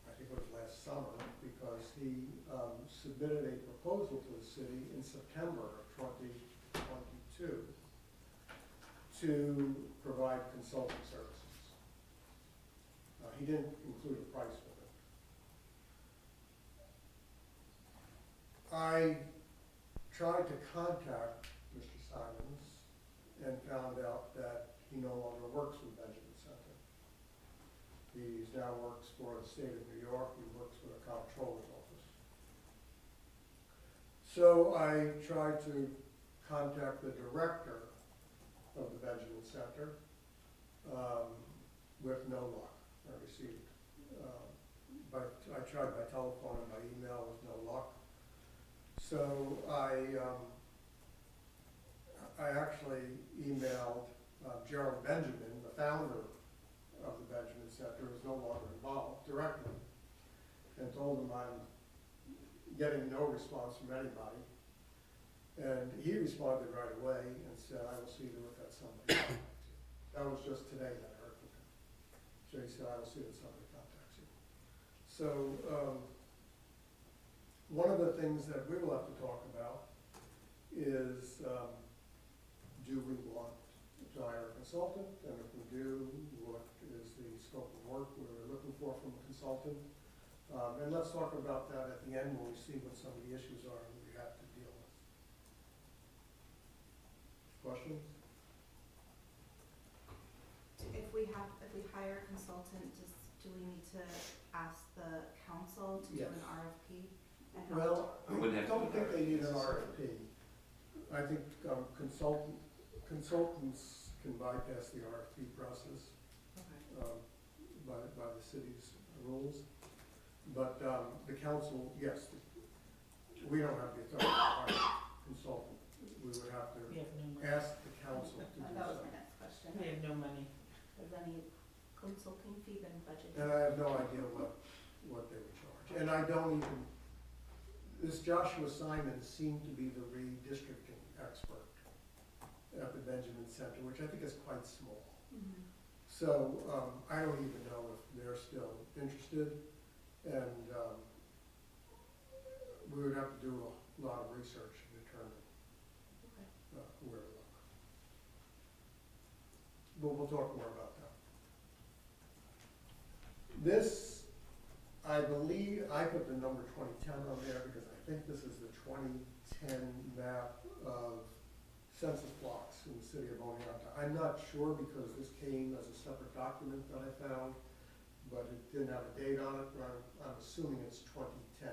Speaker 1: I think it was last summer, because he submitted a proposal to the city in September of 2022 to provide consulting services. He didn't include a price with it. I tried to contact Mr. Simons and found out that he no longer works with Benjamin Center. He now works for the state of New York. He works for the comptroller's office. So I tried to contact the director of the Benjamin Center with no luck. I received, but I tried by telephone and by email with no luck. So I actually emailed Gerald Benjamin, the founder of the Benjamin Center, who's no longer involved, directly, and told him I'm getting no response from anybody. And he responded right away and said, I will see to it that somebody contacts you. That was just today that I heard from him. So he said, I will see that somebody contacts you. So one of the things that we will have to talk about is, do we want to hire a consultant? And if we do, what is the scope of work we're looking for from a consultant? And let's talk about that at the end when we see what some of the issues are that we have to deal with. Questions?
Speaker 6: If we hire a consultant, do we need to ask the council to do
Speaker 1: Yes.
Speaker 6: an RFP? And how-
Speaker 1: Well,
Speaker 9: We wouldn't
Speaker 1: I
Speaker 9: have to
Speaker 1: don't
Speaker 9: do
Speaker 1: think
Speaker 9: an
Speaker 1: they need an
Speaker 9: RFP.
Speaker 1: RFP. I think consultants can bypass the RFP process by the city's rules. But the council, yes, we don't have the authority to hire a consultant. We would have
Speaker 7: We
Speaker 1: to
Speaker 7: have no money.
Speaker 1: ask the council to do
Speaker 6: That was
Speaker 1: so.
Speaker 6: my next question.
Speaker 7: We have no money.
Speaker 6: Has any consulting fee been budgeted?
Speaker 1: And I have no idea what they would charge. And I don't even, this Joshua Simon seemed to be the redistricting expert at the Benjamin Center, which I think is quite small.
Speaker 6: Mhm.
Speaker 1: So I don't even know if they're still interested. And we would have to do a lot of research to determine
Speaker 6: Okay.
Speaker 1: where to look. But we'll talk more about that. This, I believe, I put the number 2010 on there because I think this is the 2010 map of census blocks in the city of Oneonta. I'm not sure because this came as a separate document that I found, but it didn't have a date on it, but I'm assuming it's 2010.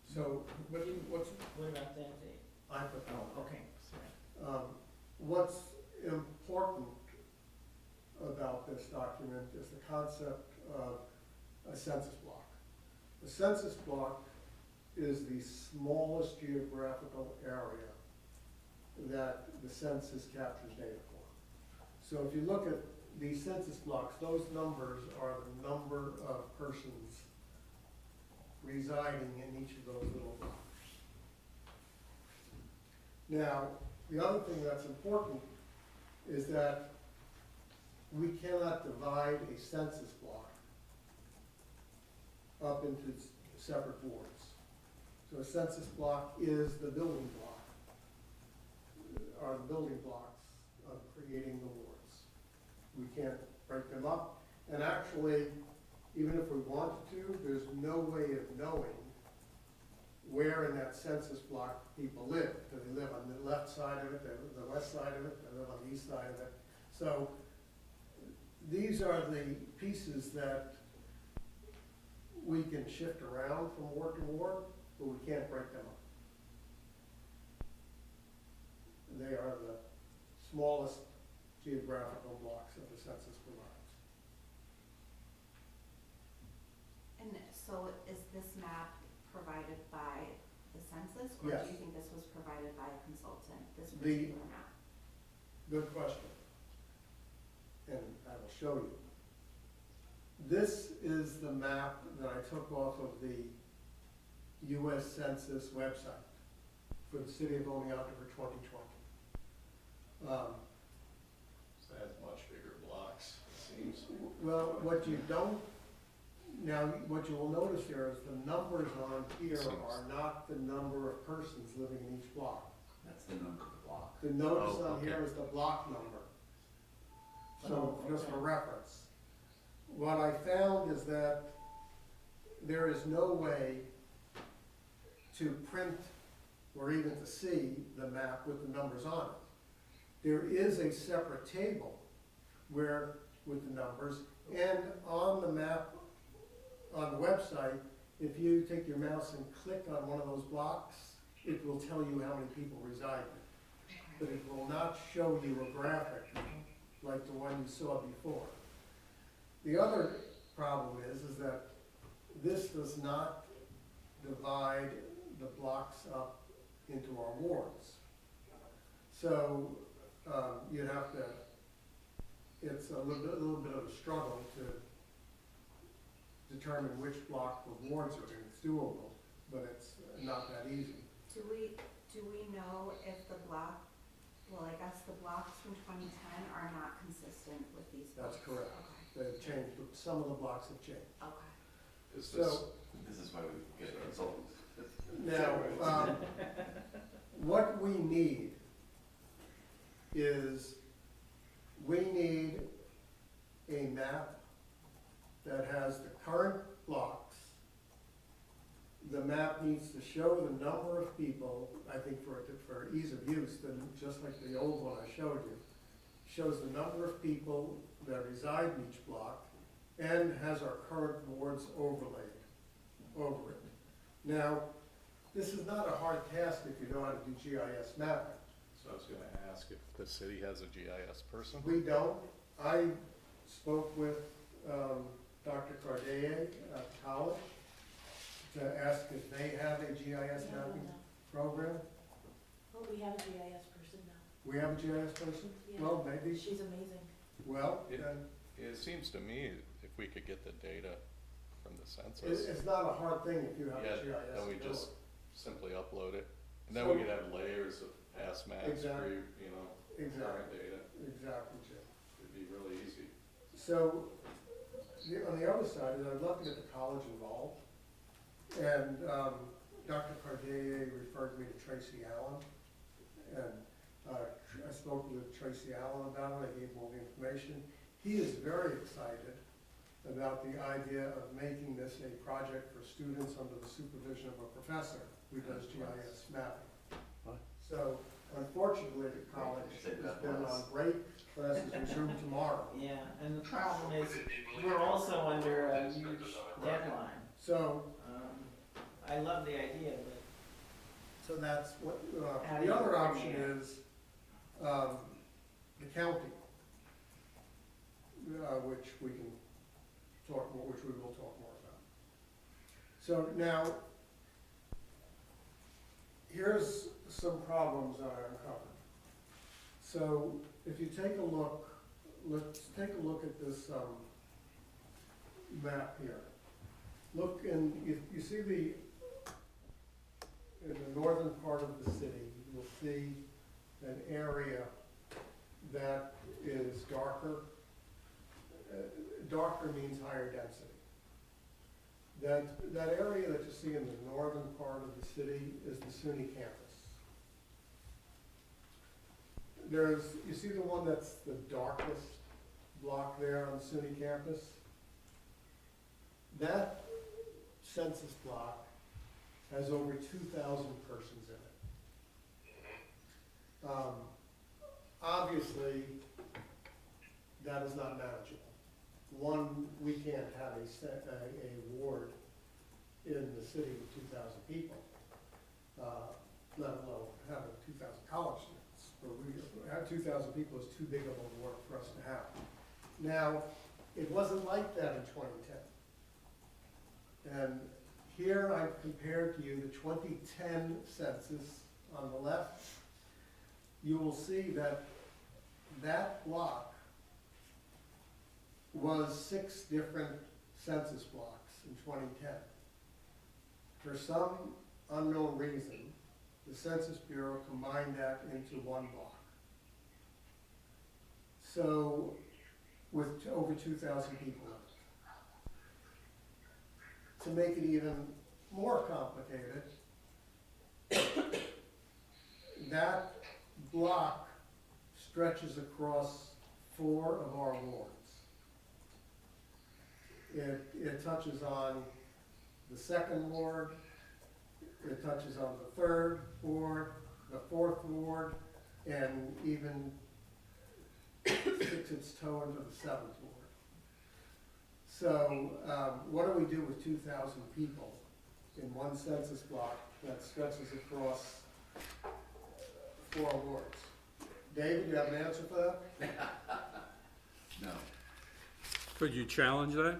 Speaker 1: So
Speaker 7: What about that date?
Speaker 1: I put that on.
Speaker 7: Okay, sorry.
Speaker 1: What's important about this document is the concept of a census block. The census block is the smallest geographical area that the census captures data for. So if you look at these census blocks, those numbers are the number of persons residing in each of those little blocks. Now, the other thing that's important is that we cannot divide a census block up into separate wards. So a census block is the building block, are the building blocks of creating the wards. We can't break them up, and actually, even if we wanted to, there's no way of knowing where in that census block people live. Do they live on the left side of it, they live on the west side of it, they live on the east side of it? So these are the pieces that we can shift around from ward to ward, but we can't break them up. They are the smallest geographical blocks that the census provides.
Speaker 6: And so is this map provided by the census, or
Speaker 1: Yes.
Speaker 6: do you think this was provided by a consultant, this
Speaker 1: The-
Speaker 6: particular map?
Speaker 1: Good question. And I will show you. This is the map that I took off of the US Census website for the city of Oneonta for 2020.
Speaker 4: So it has much bigger blocks, it seems.
Speaker 1: Well, what you don't, now, what you will notice here is the numbers on here are not the number of persons living in each block.
Speaker 9: That's the number of the block.
Speaker 1: The notice
Speaker 4: Oh,
Speaker 1: on here
Speaker 4: okay.
Speaker 1: is the block number. So,
Speaker 7: Oh,
Speaker 1: just for
Speaker 7: okay.
Speaker 1: reference. What I found is that there is no way to print or even to see the map with the numbers on it. There is a separate table where, with the numbers, and on the map, on the website, if you take your mouse and click on one of those blocks, it will tell you how many people reside there. But it will not show you a graphic like the one you saw before. The other problem is that this does not divide the blocks up into our wards. So, you'd have to, it's a little bit of a struggle to determine which block the wards are in. It's doable, but it's not that easy.
Speaker 6: Do we know if the block, well, I guess the blocks from 2010 are not consistent with these
Speaker 1: That's
Speaker 6: books?
Speaker 1: correct. They've changed, some of the blocks have changed.
Speaker 6: Okay.
Speaker 4: Is this,
Speaker 1: So,
Speaker 9: This is why we get a consultant.
Speaker 1: now, what we need is, we need a map that has the current blocks. The map needs to show the number of people, I think for ease of use, then just like the old one I showed you, shows the number of people that reside in each block and has our current wards overlaid over it. Now, this is not a hard task if you know how to do GIS mapping.
Speaker 4: so I was gonna ask if the city has a GIS person?
Speaker 1: We don't. I spoke with Dr. Cardea at college to ask if they have a GIS mapping program.
Speaker 2: Oh, we have a GIS person now.
Speaker 1: We have a GIS person?
Speaker 2: Yeah.
Speaker 1: Well, maybe,
Speaker 2: She's amazing.
Speaker 1: well,
Speaker 4: Yeah.
Speaker 1: then,
Speaker 4: It seems to me if we could get the data from the
Speaker 1: it's,
Speaker 4: census,
Speaker 1: it's not a hard thing if you have
Speaker 4: yeah,
Speaker 1: a GIS.
Speaker 4: then we
Speaker 1: to do
Speaker 4: just
Speaker 1: it.
Speaker 4: simply upload it. And then
Speaker 1: So-
Speaker 4: we could have layers of past maps for,
Speaker 1: Exactly.
Speaker 4: you know,
Speaker 1: Exactly,
Speaker 4: current data.
Speaker 1: exactly, Jim.
Speaker 4: It'd be really easy.
Speaker 1: So, on the other side, is I'd love to get the college involved. And Dr. Cardea referred me to Tracy Allen. And I spoke with Tracy Allen about it, I gave him all the information. He is very excited about the idea of making this a project for students under the supervision of a professor who does GIS mapping.
Speaker 3: What?
Speaker 1: So unfortunately, the college has been on break, classes resume tomorrow.
Speaker 7: Yeah, and the problem is, we're also under a huge deadline.
Speaker 1: So,
Speaker 7: I love the idea, but
Speaker 1: so that's what,
Speaker 7: How do
Speaker 1: the
Speaker 7: you
Speaker 1: other option
Speaker 7: coordinate?
Speaker 1: is, the county, which we can talk more, which we will talk more about. So now, here's some problems that I uncovered. So if you take a look, let's take a look at this, map here. Look, and you see in the northern part of the city, you'll see an area that is darker. Darker means higher density. That area that you see in the northern part of the city is the SUNY campus. You see the one that's the darkest block there on the SUNY campus? That census block has over 2,000 persons in it. Obviously, that is not manageable. One, we can't have a ward in the city with 2,000 people, let alone having 2,000 college students. But we have 2,000 people is too big of a ward for us to have. Now, it wasn't like that in 2010. And here I've compared to you the 2010 census on the left. You will see that that block was 6 different census blocks in 2010. For some unknown reason, the Census Bureau combined that into one block. So, with over 2,000 people in it. To make it even more complicated, that block stretches across 4 of our wards. It touches on the 2nd ward, it touches on the 3rd ward, the 4th ward, and even sticks its toe into the 7th ward. So what do we do with 2,000 people in one census block that stretches across 4 wards? David, do you have an answer for that?
Speaker 9: No.
Speaker 3: Could you challenge that?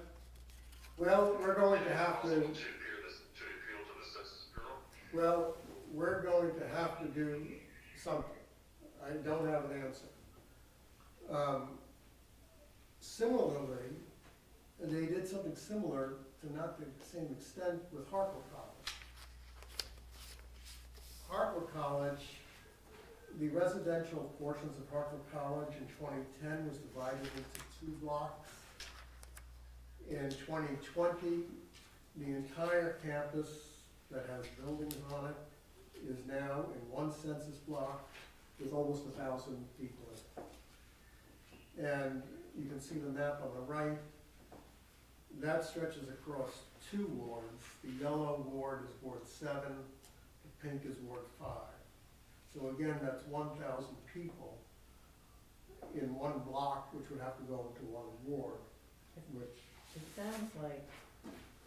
Speaker 1: Well, we're going to have to,
Speaker 5: To appeal to the Census Bureau.
Speaker 1: well, we're going to have to do something. I don't have an answer. Similarly, they did something similar to not the same extent with Hartford College. Hartford College, the residential portions of Hartford College in 2010 was divided into 2 blocks. In 2020, the entire campus that has buildings on it is now in one census block with almost 1,000 people in it. And you can see the map on the right. That stretches across 2 wards. The yellow ward is Ward 7, the pink is Ward 5. So again, that's 1,000 people in one block, which would have to go into one ward, which,
Speaker 7: It sounds like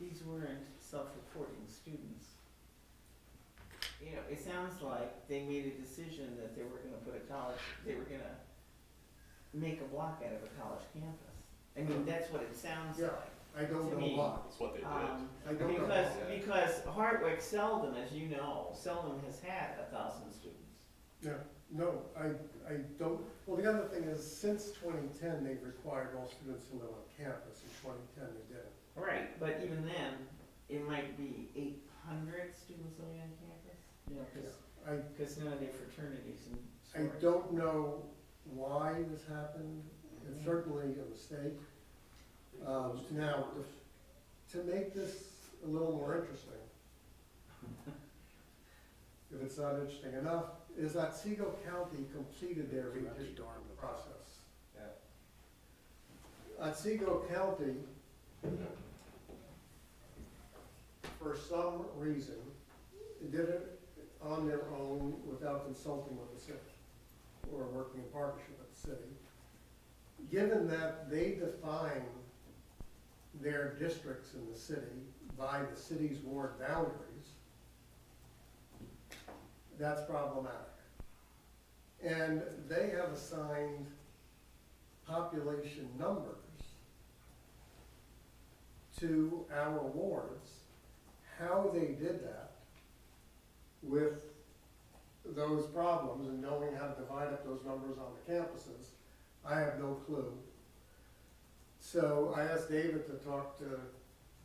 Speaker 7: these weren't self-reporting students. You know, it sounds like they made a decision that they were gonna put a college, they were gonna make a block out of a college campus. I mean, that's what it sounds
Speaker 1: Yeah.
Speaker 7: like.
Speaker 1: I don't
Speaker 7: To
Speaker 1: know
Speaker 7: me,
Speaker 1: why.
Speaker 4: That's what they did.
Speaker 1: I don't know
Speaker 7: Because,
Speaker 1: why.
Speaker 7: because Hardwick seldom, as you know, seldom has had 1,000 students.
Speaker 1: Yeah, no, I don't, well, the other thing is, since 2010, they've required all students to live on campus. In 2010, they didn't.
Speaker 7: Right, but even then, it might be 800 students living on campus, you know, because none of their fraternities and
Speaker 1: I
Speaker 7: sororities.
Speaker 1: don't know why this happened. It's certainly a mistake. Now, to make this a little more interesting, if it's not interesting enough, is that Otsego County completed their redistricting process. Otsego County, for some reason, did it on their own without consulting with the city or working in partnership with the city. Given that they define their districts in the city by the city's ward boundaries, that's problematic. And they have assigned population numbers to our wards. How they did that with those problems and knowing how to divide up those numbers on the campuses, I have no clue. So I asked David to talk to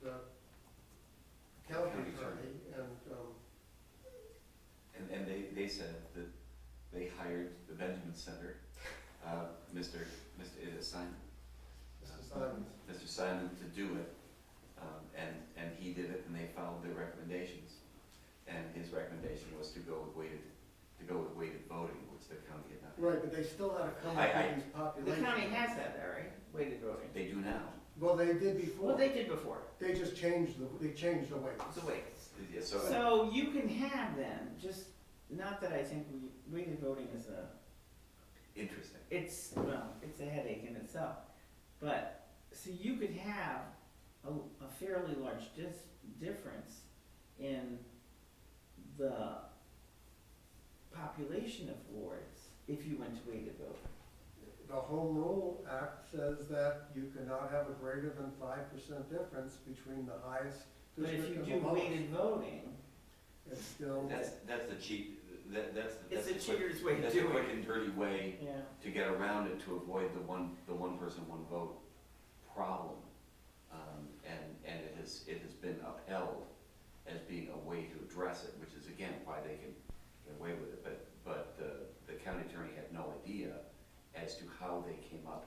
Speaker 1: the county attorney,
Speaker 9: And they said that they hired the Benjamin Center, Mr. Simon. Mr. Simon to do it, and he did it, and they followed their recommendations. And his recommendation was to go with weighted voting, which the county had not.
Speaker 1: right, but they still had to come up with these
Speaker 7: The
Speaker 1: populations.
Speaker 7: county has that there, right? Weighted voting.
Speaker 9: They do now.
Speaker 1: Well, they did before.
Speaker 7: Well, they did before.
Speaker 1: They just changed the weights.
Speaker 7: It's a weights.
Speaker 9: Yeah,
Speaker 7: So you can have then, just, not that I think weighted voting is a
Speaker 9: Interesting.
Speaker 7: It's, well, it's a headache in itself. But, so you could have a fairly large difference in the population of wards if you went to weighted voting.
Speaker 1: The Home Rule Act says that you cannot have a greater than 5% difference between the highest
Speaker 7: But if
Speaker 1: district
Speaker 7: you
Speaker 1: and
Speaker 7: do
Speaker 1: the lowest.
Speaker 7: weighted voting,
Speaker 1: It's still,
Speaker 9: That's the cheap, that's
Speaker 7: it's
Speaker 9: the
Speaker 7: a
Speaker 9: quick,
Speaker 7: cheater's way to
Speaker 9: that's the
Speaker 7: do
Speaker 9: quick
Speaker 7: it.
Speaker 9: and dirty way
Speaker 7: Yeah.
Speaker 9: to get around it, to avoid the one person, one vote problem. And it has been upheld as being a way to address it, which is again why they can get away with it. But the county attorney had no idea as to how they came up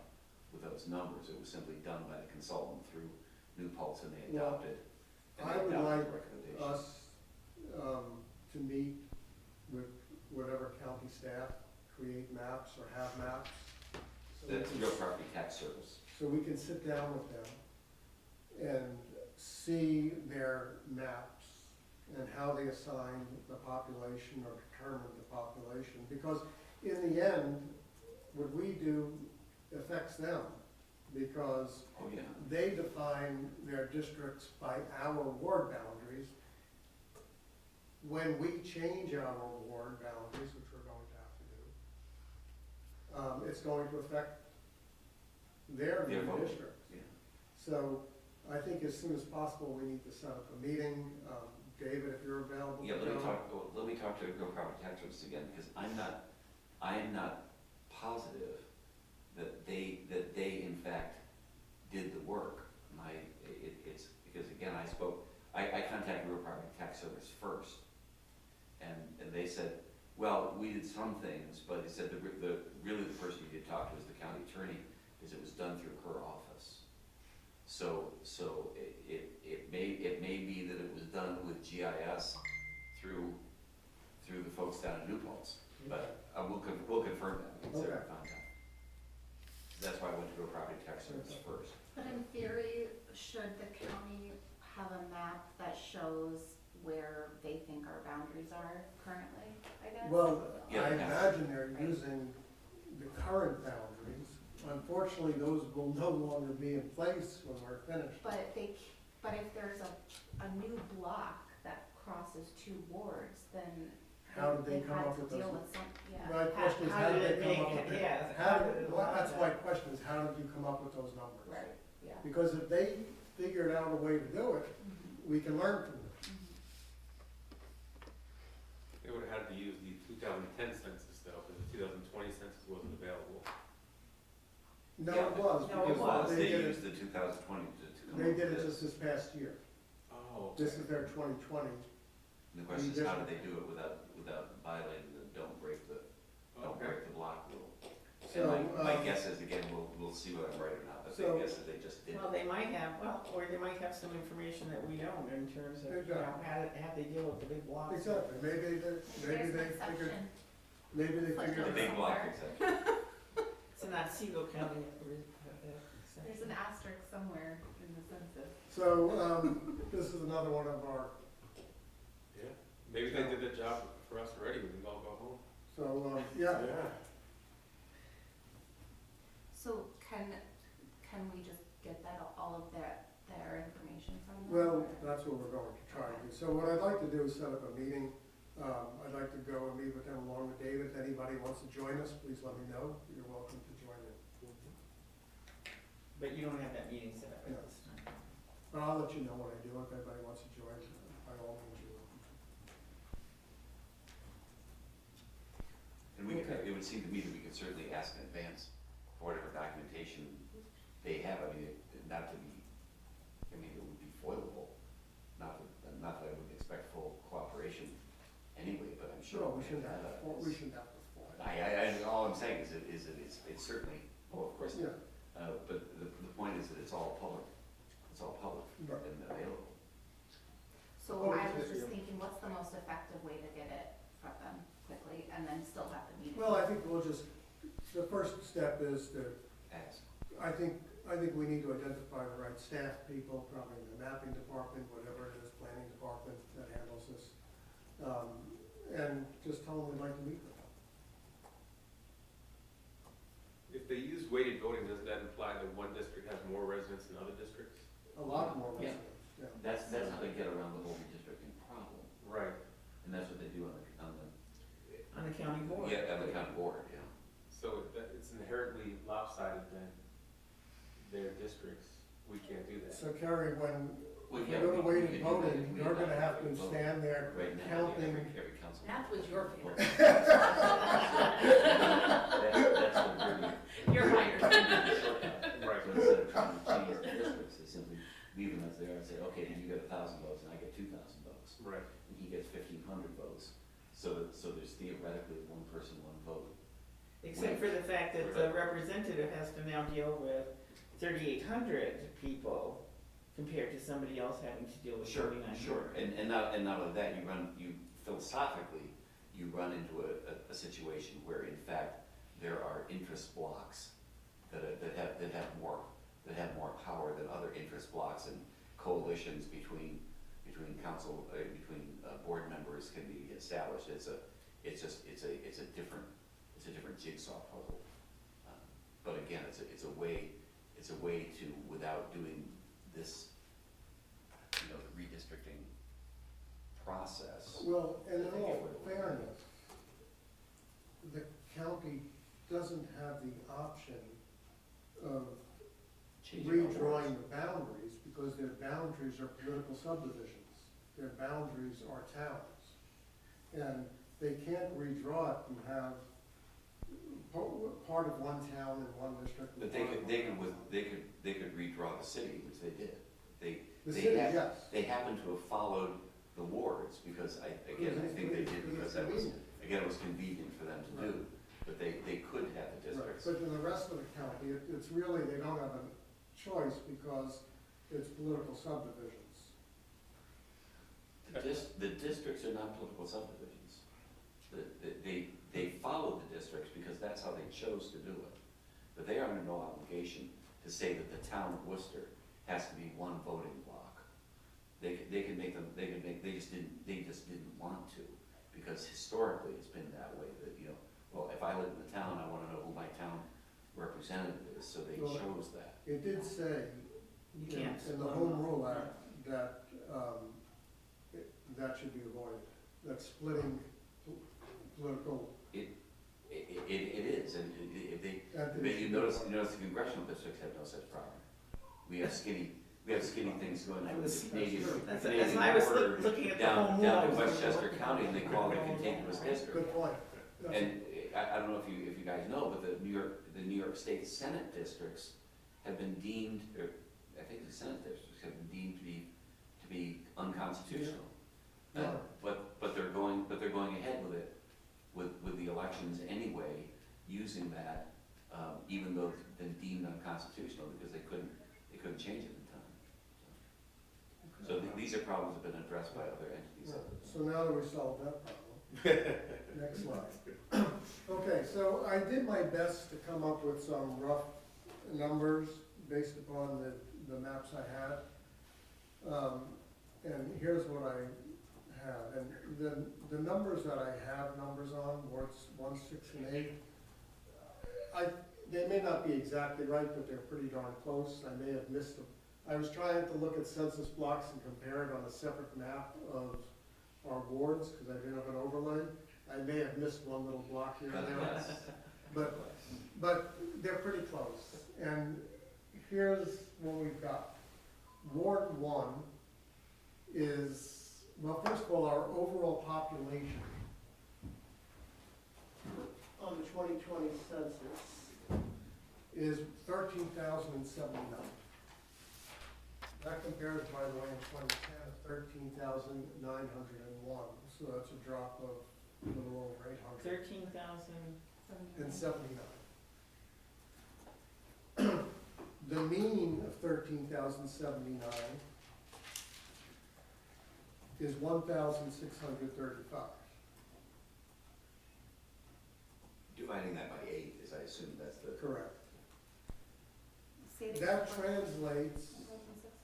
Speaker 9: with those numbers. It was simply done by the consultant through New Paltz, and they
Speaker 1: Well,
Speaker 9: adopted,
Speaker 1: I would like
Speaker 9: the recommendation.
Speaker 1: us to meet with whatever county staff, create maps or have maps. So we
Speaker 9: That's
Speaker 1: can-
Speaker 9: real property tax service.
Speaker 1: So we can sit down with them and see their maps and how they assign the population or determine the population. Because in the end, what we do affects them, because
Speaker 9: Oh, yeah.
Speaker 1: they define their districts by our ward boundaries. When we change our ward boundaries, which we're going to have to do, it's going to affect their
Speaker 9: Their
Speaker 1: new
Speaker 9: vote.
Speaker 1: district.
Speaker 9: Yeah.
Speaker 1: So I think as soon as possible, we need to set up a meeting. David, if you're available.
Speaker 9: Yeah,
Speaker 1: to
Speaker 9: let me
Speaker 1: go.
Speaker 9: talk to real property tax service again, because I am not positive that they in fact did the work. It's, because again, I contacted real property tax service first, and they said, well, we did some things, but they said really the person you did talk to was the county attorney, because it was done through her office. So it may be that it was done with GIS through the folks down in New Paltz, but we'll confirm that, we can set up contact. That's why I went to go property tax service first.
Speaker 6: But in theory, should the county have a map that shows where they think our boundaries are currently, I guess?
Speaker 1: Well,
Speaker 9: Yeah,
Speaker 1: I
Speaker 9: they have to.
Speaker 1: imagine they're using the current boundaries. Unfortunately, those will no longer be in place when we're finished.
Speaker 6: But if there's a new block that crosses two wards, then
Speaker 1: How did they
Speaker 6: they've
Speaker 1: come
Speaker 6: had
Speaker 1: up
Speaker 6: to
Speaker 1: with those?
Speaker 6: deal with some, yeah.
Speaker 1: My question is, how did they come up with that?
Speaker 7: Yeah.
Speaker 1: That's my question, is how did you come up with those numbers?
Speaker 6: Right, yeah.
Speaker 1: Because if they figured out a way to do it,
Speaker 6: Mhm,
Speaker 1: we can learn from them.
Speaker 6: mhm.
Speaker 8: They would have had to use the 2010 census though, because the 2020 census wasn't available.
Speaker 1: No,
Speaker 9: Yeah,
Speaker 1: it was.
Speaker 7: no, it
Speaker 1: because
Speaker 7: was.
Speaker 1: They
Speaker 9: They
Speaker 1: did
Speaker 9: used
Speaker 1: it,
Speaker 9: the 2020 to come
Speaker 1: they
Speaker 9: up
Speaker 1: did
Speaker 9: with
Speaker 1: it
Speaker 9: this.
Speaker 1: just this past year.
Speaker 8: Oh.
Speaker 1: This is their 2020.
Speaker 9: And the question is, how did they do it without violating the don't break the block rule?
Speaker 1: So,
Speaker 9: And my guess is, again, we'll see whether I'm right or not, but
Speaker 1: So-
Speaker 9: my guess is they just did
Speaker 7: Well,
Speaker 9: it.
Speaker 7: they might have, or they might have some information that we don't in terms of, you know,
Speaker 1: Exactly.
Speaker 7: how they deal with the big blocks.
Speaker 1: Exactly, maybe
Speaker 6: There's an
Speaker 1: they figured,
Speaker 6: exception.
Speaker 1: maybe they
Speaker 6: Like
Speaker 1: figured
Speaker 9: The
Speaker 1: it
Speaker 9: big
Speaker 1: out.
Speaker 9: block exception.
Speaker 7: It's in Otsego County.
Speaker 6: There's an asterisk somewhere in the census.
Speaker 1: So, this is another one of our,
Speaker 8: Yeah, maybe they did the job for us already, we can all go home.
Speaker 1: so, yeah.
Speaker 6: So can we just get all of their information from them?
Speaker 1: Well,
Speaker 6: or-
Speaker 1: that's what we're going to try to do. So what I'd like to do is set up a meeting. I'd like to go and meet with them along with David. If anybody wants to join us, please let me know. You're welcome to join in.
Speaker 7: But you don't have that meeting set up
Speaker 1: No.
Speaker 7: at this time.
Speaker 1: But I'll let you know what I do. If anybody wants to join, by all means, you're welcome to.
Speaker 9: And it would seem to me that we could certainly ask in advance for whatever documentation they have. I mean, it would be foilable. Not that I would expect full cooperation anyway, but I'm sure.
Speaker 1: No, we shouldn't have, we shouldn't have to fall.
Speaker 9: All I'm saying is that it's certainly, of course,
Speaker 1: Yeah,
Speaker 9: but the point is that it's all public
Speaker 1: Right.
Speaker 9: and available.
Speaker 6: So
Speaker 1: Oh,
Speaker 6: I
Speaker 1: it's
Speaker 6: was
Speaker 1: just,
Speaker 6: just
Speaker 1: yeah.
Speaker 6: thinking, what's the most effective way to get it from them quickly and then still have the meeting?
Speaker 1: well, I think we'll just, the first step is to,
Speaker 9: Ask.
Speaker 1: I think we need to identify the right staff people, probably in the mapping department, whatever it is, planning department that handles this. And just tell them we'd like to meet with them.
Speaker 8: they use weighted voting, doesn't that imply that one district has more residents than other districts?
Speaker 1: A lot more
Speaker 7: Yeah.
Speaker 1: residents, yeah.
Speaker 9: That's how they get around the whole redistricting problem,
Speaker 8: Right.
Speaker 9: and that's what they do on the
Speaker 7: On the county board.
Speaker 9: yeah, on the county board, yeah.
Speaker 8: So it's inherently lopsided then, their districts, we can't do that.
Speaker 1: So Kerry, when
Speaker 9: Well,
Speaker 1: we
Speaker 9: yeah,
Speaker 1: go to
Speaker 9: we
Speaker 1: weighted
Speaker 9: could do that if
Speaker 1: voting,
Speaker 9: we
Speaker 1: you're gonna have to
Speaker 9: adopted weighted
Speaker 1: stand there
Speaker 9: voting. Right now,
Speaker 1: counting.
Speaker 9: every council.
Speaker 2: Math was your favorite.
Speaker 9: That's the dirty.
Speaker 2: You're hired.
Speaker 8: Right.
Speaker 9: So instead of trying to change the districts, they simply leave them as they are and say, okay, you get 1,000 votes and I get 2,000 votes.
Speaker 8: Right.
Speaker 9: And he gets 1,500 votes. So there's theoretically one person, one vote.
Speaker 7: Except for the fact that the representative has to now deal with 3,800 people compared to somebody else having to deal with 4,900.
Speaker 9: Sure. And not only that, you philosophically, you run into a situation where in fact there are interest blocks that have more power than other interest blocks, and coalitions between council, board members can be established. It's a different jigsaw puzzle. But again, it's a way to, without doing this, redistricting process.
Speaker 1: Well, and in
Speaker 9: I think it
Speaker 1: all
Speaker 9: would-
Speaker 1: fairness, the county doesn't have the option of
Speaker 9: Changing our words.
Speaker 1: redrawing the boundaries, because their boundaries are political subdivisions. Their boundaries are towns. And they can't redraw it and have part of one town and one district.
Speaker 9: But they could redraw the city, which they did.
Speaker 1: The
Speaker 9: they
Speaker 1: city,
Speaker 9: have-
Speaker 1: yes.
Speaker 9: They happen to have followed the wards, because I think they did, because that was, again, it was convenient for them to do. But they could have the
Speaker 1: Right.
Speaker 9: districts.
Speaker 1: But in the rest of the county, it's really, they don't have a choice because it's political subdivisions.
Speaker 9: The districts are not political subdivisions. They follow the districts because that's how they chose to do it. But they are under no obligation to say that the town of Worcester has to be one voting block. They just didn't want to, because historically it's been that way, that, well, if I live in the town, I wanna know who my town representative is, so they
Speaker 1: Well,
Speaker 9: chose that.
Speaker 1: It did say
Speaker 7: You
Speaker 1: in
Speaker 7: can't.
Speaker 1: the Home Rule Act that, that should be avoided, that splitting political.
Speaker 9: It is, and
Speaker 1: that
Speaker 9: but you
Speaker 1: is-
Speaker 9: notice the congressional districts have no such problem. We have skinny things going on with the Canadian,
Speaker 7: That's
Speaker 9: Canadian
Speaker 7: why I was
Speaker 9: border
Speaker 7: looking at the home rule. I
Speaker 9: down to
Speaker 7: was looking
Speaker 9: Westchester
Speaker 7: at
Speaker 9: County, and they call it a contiguous district.
Speaker 1: Good point. That's-
Speaker 9: And I don't know if you guys know, but the New York State Senate districts have been deemed, or I think the Senate districts have been deemed to be unconstitutional.
Speaker 1: Yeah.
Speaker 9: But they're going ahead with it, with the elections anyway, using that, even though it's been deemed unconstitutional, because they couldn't change it in time. So these are problems that have been addressed by other entities.
Speaker 1: So now that we solved that problem, next slide. Okay, so I did my best to come up with some rough numbers based upon the maps I had. And here's what I have, and the numbers that I have numbers on, wards 1, 6, and 8, they may not be exactly right, but they're pretty darn close. I may have missed them. I was trying to look at census blocks and compare it on a separate map of our wards, because I didn't have an overlay. I may have missed one little block here and there, but they're pretty close. And here's what we've got. Ward 1 is, well, first of all, our overall population on the 2020 census is 13,079. That compares, by the way, in 2010 to 13,901. So that's a drop of a little over 800.
Speaker 7: 13,000.
Speaker 1: And 79. The mean of 13,079 is 1,635.
Speaker 9: Dividing that by 8, as I assume that's the.
Speaker 1: Correct.
Speaker 6: Say it
Speaker 1: That
Speaker 6: again.
Speaker 1: translates,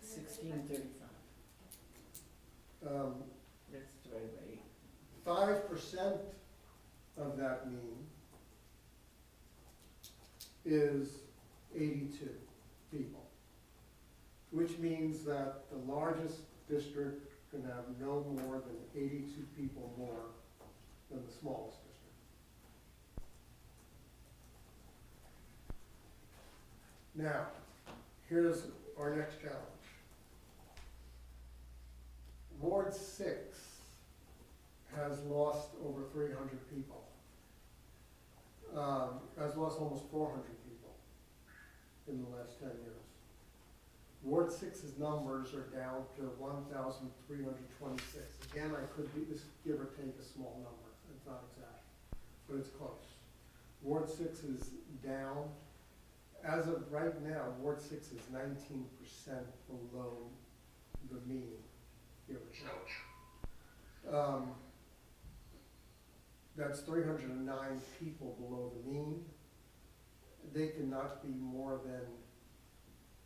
Speaker 7: 1635. That's divided by 8.
Speaker 1: 5% of that mean is 82 people, which means that the largest district can have no more than 82 people more than the smallest district. Now, here's our next challenge. Ward 6 has lost over 300 people. Has lost almost 400 people in the last 10 years. Ward 6's numbers are down to 1,326. Again, I could be, this give or take a small number, it's not exact, but it's close. Ward 6 is down. As of right now, Ward 6 is 19% below the mean, give or take. That's 309 people below the mean. They cannot be more than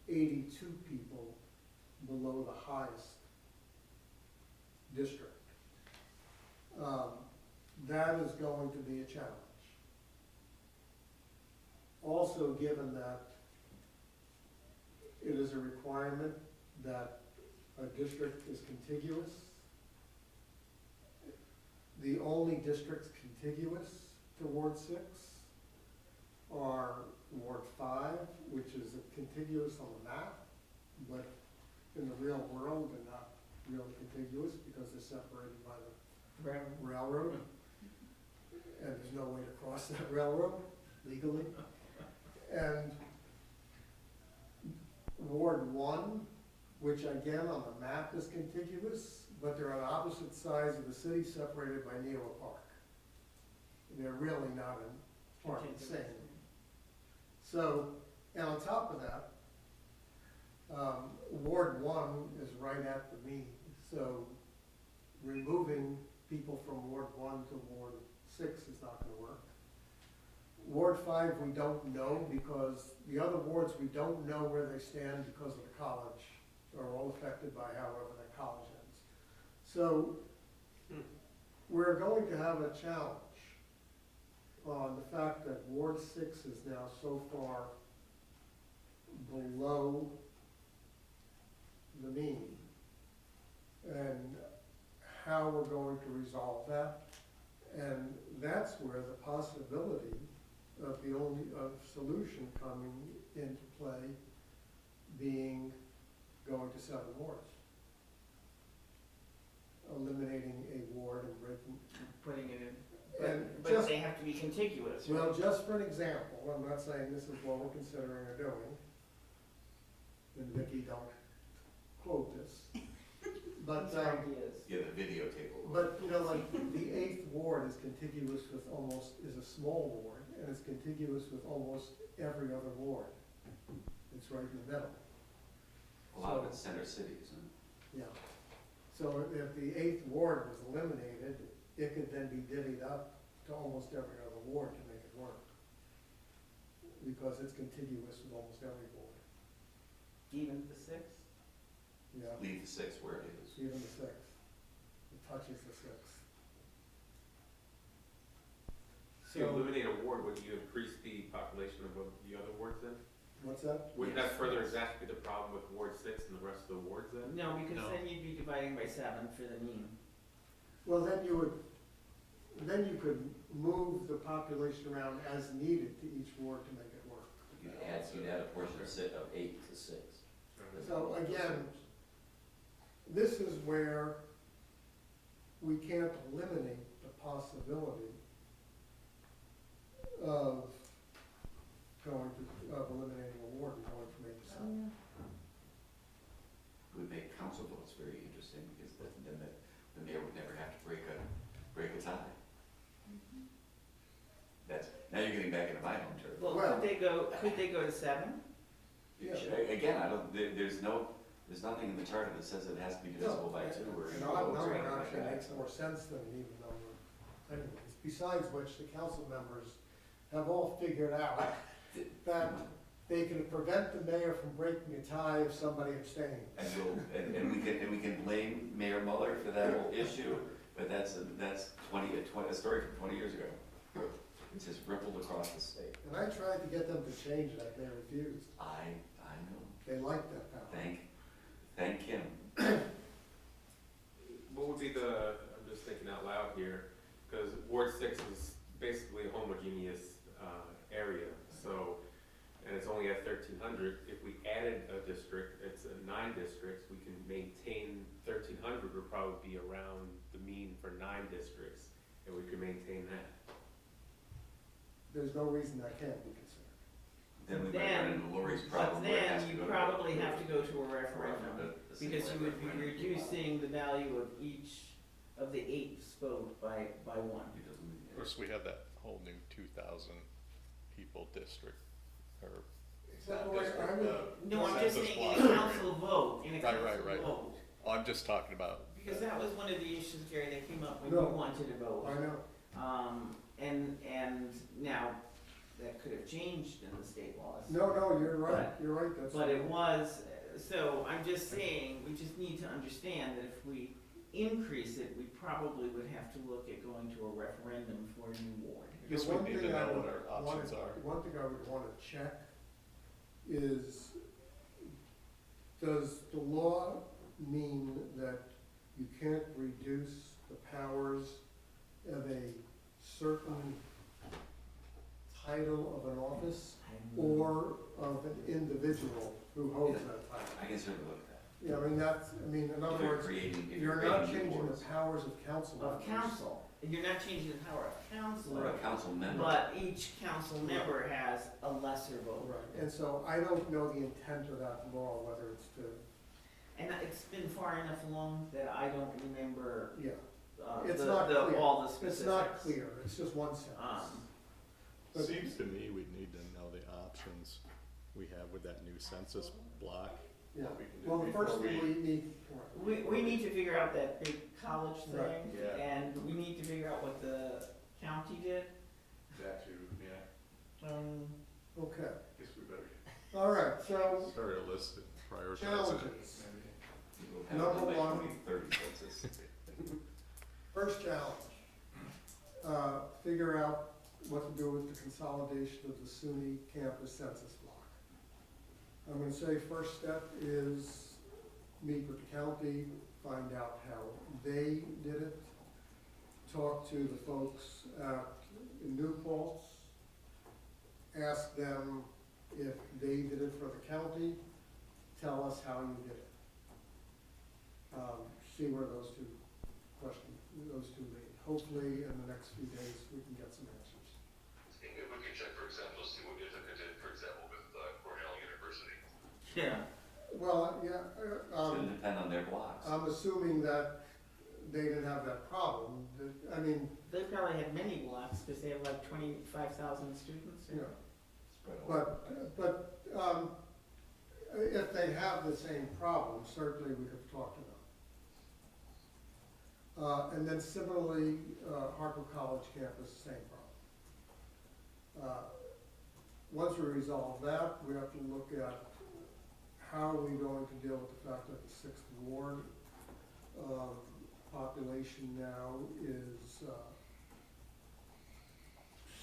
Speaker 1: 82 people below the highest district. That is going to be a challenge. Also, given that it is a requirement that a district is contiguous, the only districts contiguous to Ward 6 are Ward 5, which is contiguous on the map, but in the real world they're not really contiguous because they're separated by the railroad, and there's no way to cross that railroad legally. And Ward 1, which again on the map is contiguous, but they're on opposite sides of the city separated by Neola Park. They're really not in part of the same. So, and on top of that, Ward 1 is right at the mean. So removing people from Ward 1 to Ward 6 is not going to work. Ward 5 we don't know because the other wards we don't know where they stand because of the college, are all affected by however that college ends. So we're going to have a challenge on the fact that Ward 6 is now so far below the mean, and how we're going to resolve that. And that's where the possibility of the only solution coming into play being going to 7 wards. Eliminating a ward and breaking.
Speaker 7: Putting it in.
Speaker 1: And
Speaker 7: But
Speaker 1: just,
Speaker 7: they have to be contiguous, right?
Speaker 1: well, just for an example, I'm not saying this is what we're considering or doing, and Vicki, don't quote this, but,
Speaker 7: These are ideas.
Speaker 9: Yeah, the videotape will.
Speaker 1: but, you know, like, the 8th ward is contiguous with almost, is a small ward, and it's contiguous with almost every other ward. It's right in the middle.
Speaker 9: A lot of it's center city, isn't it?
Speaker 1: Yeah. So if the 8th ward was eliminated, it could then be divvied up to almost every other ward to make it work. Because it's contiguous with almost every ward.
Speaker 7: Even the 6?
Speaker 1: Yeah,
Speaker 9: Leave the 6 where it is.
Speaker 1: even the 6th. It touches the 6th.
Speaker 8: If you eliminate a ward, would you increase the population of the other wards then?
Speaker 1: What's that?
Speaker 8: Wouldn't that further exacerbate the problem with Ward 6 and the rest of the wards then?
Speaker 7: No, because
Speaker 4: No.
Speaker 7: then you'd be dividing by 7 for the mean.
Speaker 1: Well, then you could move the population around as needed to each ward to make it work.
Speaker 9: You'd add a portion of 8 to 6.
Speaker 1: So again, this is where we can't eliminate the possibility of eliminating a ward and going from 8 to 7.
Speaker 9: It would make council votes very interesting because then the mayor would never have to break a tie. That's, now you're getting back into my home turf.
Speaker 7: Well,
Speaker 1: Well-
Speaker 7: could they go to 7?
Speaker 1: Yeah.
Speaker 9: Again, there's nothing in the charter that says it has to be divisible by 2 or
Speaker 1: An
Speaker 9: equal
Speaker 1: odd
Speaker 9: votes or
Speaker 1: number
Speaker 9: anything like
Speaker 1: actually
Speaker 9: that.
Speaker 1: makes more sense than an even number anyways. Besides which, the council members have all figured out that they can prevent the mayor from breaking a tie if somebody abstains.
Speaker 9: And we can blame Mayor Mueller for that whole issue, but that's a story from 20 years ago. It's just rippled across the state.
Speaker 1: And I tried to get them to change that, they refused.
Speaker 9: I know.
Speaker 1: They like that power.
Speaker 9: Thank him.
Speaker 8: What would be the, I'm just thinking out loud here, because Ward 6 is basically a homogeneous area, so, and it's only at 1,300. If we added a district, it's 9 districts, we can maintain 1,300 would probably be around the mean for 9 districts, and we could maintain that.
Speaker 1: There's no reason that can't be considered.
Speaker 9: Then we might run into Lori's problem
Speaker 7: But
Speaker 9: where it has
Speaker 7: then
Speaker 9: to
Speaker 7: you
Speaker 9: go to
Speaker 7: probably
Speaker 9: the-
Speaker 7: have to go to a referendum,
Speaker 9: the
Speaker 7: because you would be
Speaker 9: referendum.
Speaker 7: reducing the value of each of the 8 spoke by 1.
Speaker 9: It doesn't-
Speaker 4: Of course, we have that whole new 2,000 people district, or
Speaker 1: Except
Speaker 4: not
Speaker 1: where
Speaker 4: district,
Speaker 1: I would-
Speaker 7: No, I'm just
Speaker 4: census
Speaker 7: saying
Speaker 4: block.
Speaker 7: in a council vote, in a
Speaker 4: Right,
Speaker 7: council
Speaker 4: right.
Speaker 7: vote.
Speaker 4: I'm just talking about.
Speaker 7: Because that was one of the issues, Gary, that came up when
Speaker 1: No.
Speaker 7: you wanted to vote.
Speaker 1: I know.
Speaker 7: And now, that could have changed in the state laws.
Speaker 1: No, you're right, you're right, that's.
Speaker 7: But it was, so I'm just saying, we just need to understand that if we increase it, we probably would have to look at going to a referendum for a new ward.
Speaker 4: I guess we
Speaker 1: One
Speaker 4: need to
Speaker 1: thing I
Speaker 4: know
Speaker 1: would
Speaker 4: what our
Speaker 1: wanna-
Speaker 4: options are.
Speaker 1: One thing I would wanna check is, does the law mean that you can't reduce the powers of a certain title of an office or of an individual who holds that title?
Speaker 9: I can certainly look at that.
Speaker 1: Yeah, in other
Speaker 9: If you're
Speaker 1: words,
Speaker 9: creating, if
Speaker 1: you're not
Speaker 9: creating new
Speaker 1: changing the
Speaker 9: boards,
Speaker 1: powers of council
Speaker 7: Of
Speaker 1: members.
Speaker 7: council, and you're not changing the power of council,
Speaker 9: or a council member.
Speaker 7: but each council member has a lesser vote.
Speaker 1: Right, and so I don't know the intent of that law, whether it's to,
Speaker 7: And it's been far enough along that I don't remember,
Speaker 1: yeah, It's
Speaker 7: the,
Speaker 1: not clear.
Speaker 7: all the specifics.
Speaker 1: it's not clear, it's just one sentence. But-
Speaker 4: Seems to me we need to know the options we have with that new census block.
Speaker 1: Yeah,
Speaker 4: what we can do
Speaker 1: well, the first
Speaker 4: before
Speaker 1: thing we need,
Speaker 7: We need to figure out that big college
Speaker 1: Right.
Speaker 7: thing,
Speaker 4: Yeah.
Speaker 7: and we need to figure out what the county did.
Speaker 4: That too, yeah.
Speaker 1: okay,
Speaker 4: Guess we better
Speaker 1: all right, so
Speaker 4: start a list and prioritize it.
Speaker 1: challenges.
Speaker 9: We'll have
Speaker 1: Number
Speaker 9: it by
Speaker 1: one.
Speaker 9: 2030 census.
Speaker 1: First challenge, figure out what to do with the consolidation of the SUNY campus census block. I'm gonna say first step is meet with the county, find out how they did it, talk to the folks in New Paltz, ask them if they did it for the county, tell us how you did it. See where those two lead. Hopefully, in the next few days, we can get some answers.
Speaker 5: Maybe we could check, for example, see what Ithaca did, for example, with Cornell University.
Speaker 7: Yeah.
Speaker 1: Well, yeah,
Speaker 9: It's gonna depend on their blocks.
Speaker 1: I'm assuming that they didn't have that problem, I mean,
Speaker 7: They probably had many blocks, because they have like 25,000 students.
Speaker 1: you know,
Speaker 9: Spread all
Speaker 1: but, if they have the same problem, certainly we could talk to them. And then similarly, Harper College campus, same problem. Once we resolve that, we have to look at how are we going to deal with the fact that the 6th Ward population now is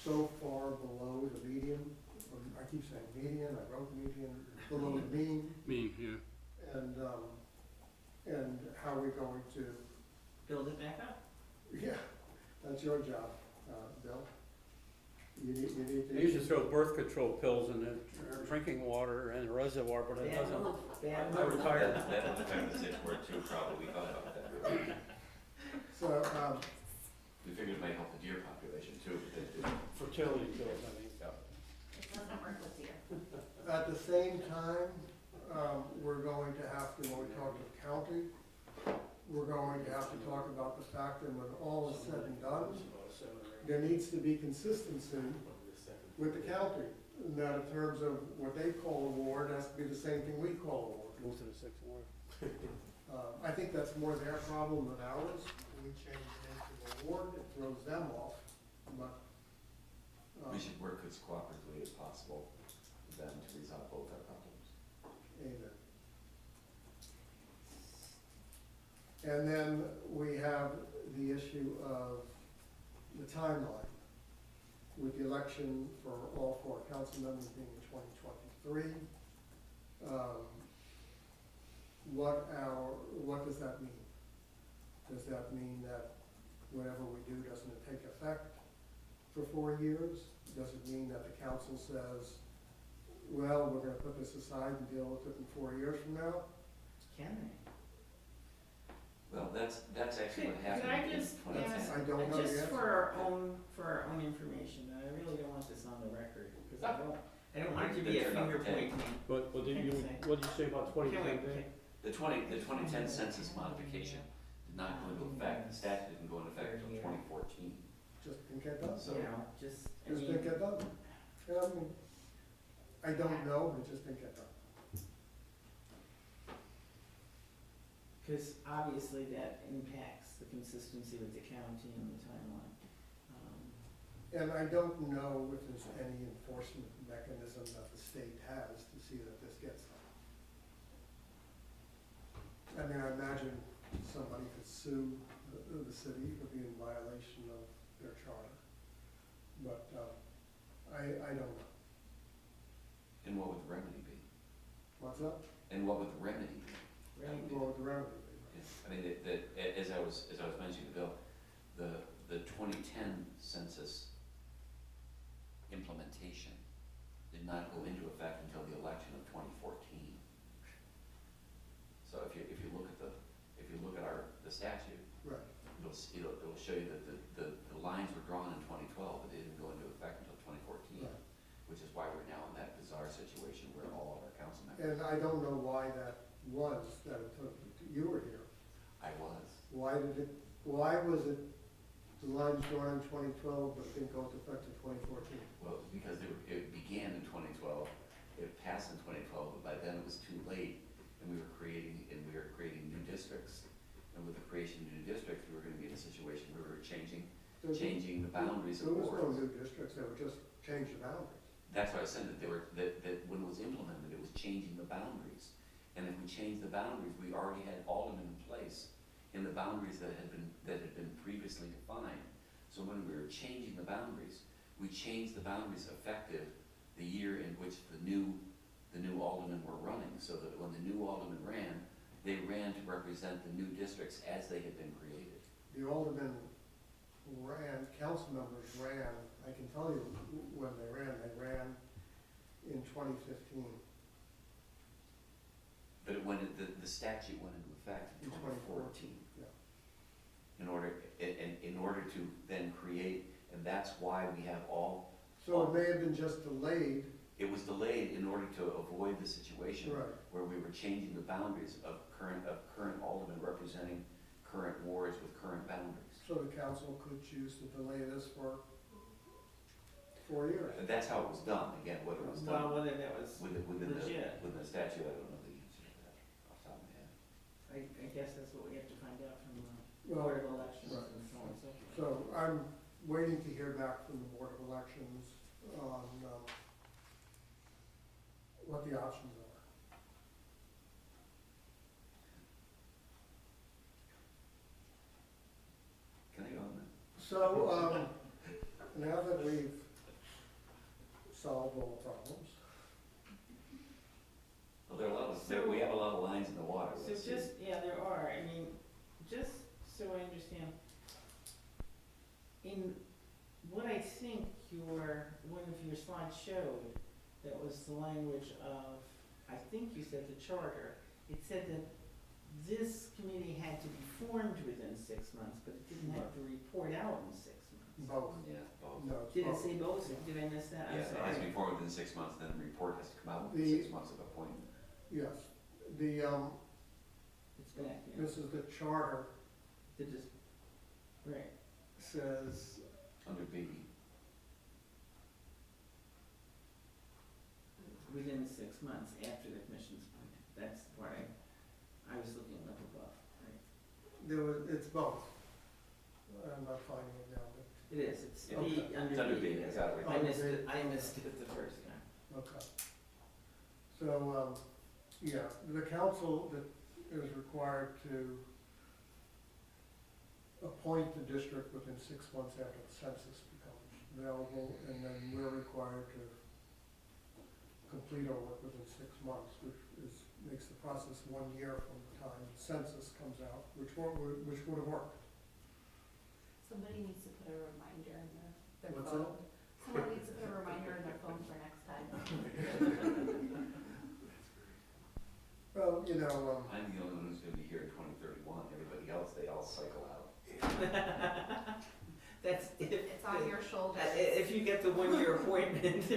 Speaker 1: so far below the median. I keep saying median, I wrote median, below the mean,
Speaker 3: Me, yeah.
Speaker 1: and how are we going to,
Speaker 7: Build it back up.
Speaker 1: yeah, that's your job, Bill. You need
Speaker 3: They used to throw birth control pills in the drinking water and the reservoir, but it
Speaker 7: Bad
Speaker 3: doesn't.
Speaker 7: move, bad
Speaker 3: I
Speaker 7: move.
Speaker 3: retired.
Speaker 9: That was the time the 6th Ward too, probably thought about that.
Speaker 1: So,
Speaker 9: We figured it might help the deer population too, but they didn't.
Speaker 3: Fertility pills, I mean.
Speaker 6: It doesn't work with deer.
Speaker 1: at the same time, we're going to have to, when we talk to the county, we're going to have to talk about the fact that when all is said and done, there needs to be consistency with the county. And that in terms of what they call a ward has to be the same thing we call a ward.
Speaker 3: Move to the 6th ward.
Speaker 1: I think that's more their problem than ours. We change it into a ward, it throws them off, but.
Speaker 9: We should work as cooperatively as possible with them to resolve both our problems.
Speaker 1: Amen. And then we have the issue of the timeline. with the election for all 4 council members being in 2023, what does that mean? Does that mean that whatever we do doesn't take effect for 4 years? Does it mean that the council says, well, we're gonna put this aside and deal with it in 4 years from now?
Speaker 7: Can they?
Speaker 9: Well, that's actually what
Speaker 7: Could
Speaker 9: happened
Speaker 7: I
Speaker 9: in
Speaker 7: just
Speaker 9: 2010.
Speaker 7: ask,
Speaker 1: I don't know the
Speaker 7: just
Speaker 1: answer.
Speaker 7: for our own information, and I really don't want this on the record, because I don't want it to be a
Speaker 9: They're not
Speaker 7: finger
Speaker 9: pretending.
Speaker 7: pointing.
Speaker 3: What did you say about
Speaker 7: Can
Speaker 3: 2010?
Speaker 7: we-
Speaker 9: The 2010 census modification did not go into effect, the statute didn't go into effect until 2014.
Speaker 1: Just didn't get done?
Speaker 9: So-
Speaker 7: You know, just, I
Speaker 1: Just didn't
Speaker 7: mean,
Speaker 1: get done? Yeah, I mean, I don't know, it just didn't get done.
Speaker 7: because obviously that impacts the consistency with the county and the timeline.
Speaker 1: And I don't know if there's any enforcement mechanism that the state has to see that this gets done. I mean, I imagine somebody could sue the city for being in violation of their charter, but, I don't know.
Speaker 9: And what would the remedy be?
Speaker 1: What's up?
Speaker 9: And what would the remedy be?
Speaker 7: Right.
Speaker 1: Well, the remedy.
Speaker 9: I mean, as I was mentioning to Bill, the 2010 census implementation did not go into effect until the election of 2014. So if you look at the statute,
Speaker 1: Right.
Speaker 9: it'll show you that the lines were drawn in 2012, but they didn't go into effect until 2014,
Speaker 1: Right.
Speaker 9: which is why we're now in that bizarre situation where all of our council members.
Speaker 1: And I don't know why that was, that it took, you were here.
Speaker 9: I was.
Speaker 1: Why was it, the lines drawn in 2012, but didn't go into effect in 2014?
Speaker 9: Well, because it began in 2012, it passed in 2012, but by then it was too late, and we were creating new districts. And with the creation of new districts, we were gonna be in a situation where we were changing the boundaries
Speaker 1: There
Speaker 9: of
Speaker 1: was no
Speaker 9: wards.
Speaker 1: new districts, they were just changing the boundaries.
Speaker 9: That's why I said that when it was implemented, it was changing the boundaries. And if we changed the boundaries, we already had aldermen in place in the boundaries that had been previously defined. So when we were changing the boundaries, we changed the boundaries effective the year in which the new aldermen were running, so that when the new aldermen ran, they ran to represent the new districts as they had been created.
Speaker 1: The aldermen ran, council members ran, I can tell you when they ran in 2015.
Speaker 9: But the statute went into effect in 2014.
Speaker 1: Yeah.
Speaker 9: In order to then create, and that's why we have all.
Speaker 1: So it may have been just delayed.
Speaker 9: It was delayed in order to avoid the situation
Speaker 1: Right.
Speaker 9: where we were changing the boundaries of current aldermen representing current wards with current boundaries.
Speaker 1: So the council could choose to delay this for 4 years.
Speaker 9: And that's how it was done, again, whether it was
Speaker 7: Well,
Speaker 9: done
Speaker 7: whether that was
Speaker 9: within
Speaker 7: legit,
Speaker 9: the statute, I don't know the answer to that off the top of my head.
Speaker 7: I guess that's what we have to find out from the
Speaker 1: Well,
Speaker 7: Board of Elections
Speaker 1: right.
Speaker 7: and so on and so forth.
Speaker 1: So I'm waiting to hear back from the Board of Elections on what the options are.
Speaker 9: Can I go on that?
Speaker 1: So, now that we've solved all the problems,
Speaker 9: Well, there are a lot of,
Speaker 7: So-
Speaker 9: we have a lot of lines in the water.
Speaker 7: So
Speaker 9: Let's see.
Speaker 7: just, yeah, there are, I mean, just so I understand, in what I think one of your slides showed, that was the language of, I think you said the charter, it said that this committee had to be formed within 6 months, but it didn't have to report out in 6 months.
Speaker 1: both,
Speaker 9: Yeah, both.
Speaker 1: no, it's
Speaker 7: Did it
Speaker 1: both.
Speaker 7: say both? Did I miss that? I'm
Speaker 9: Yeah, it has to
Speaker 7: sorry.
Speaker 9: be formed within 6 months, then the report has to come out within
Speaker 1: The-
Speaker 9: 6 months of appointment.
Speaker 1: Yes, the,
Speaker 7: It's back, yeah.
Speaker 1: this is the charter,
Speaker 7: Did this, right.
Speaker 1: says,
Speaker 9: Under B,
Speaker 7: Within 6 months after the commission's appointed. That's the part I was looking up above, right?
Speaker 1: it's both. I'm not finding it now,
Speaker 7: It is, it's
Speaker 1: Okay.
Speaker 7: B,
Speaker 9: it's
Speaker 7: under
Speaker 9: under
Speaker 7: B.
Speaker 9: B, I got it right
Speaker 7: I
Speaker 1: Under
Speaker 7: missed
Speaker 1: B.
Speaker 7: it, I missed it the first time.
Speaker 1: but, okay. So, yeah, the council that is required to appoint the district within 6 months after the census becomes available, and then we're required to complete our work within 6 months, which makes the process 1 year from the time the census comes out, which would have worked.
Speaker 6: Somebody needs to put a reminder in their
Speaker 1: What's
Speaker 6: phone. Someone needs to put a reminder in their phone for next time.
Speaker 1: Well,
Speaker 9: I'm the only one who's gonna be here in 2031, everybody else, they all cycle out.
Speaker 7: That's if.
Speaker 6: It's on your shoulders.
Speaker 7: If you get the 1-year appointment.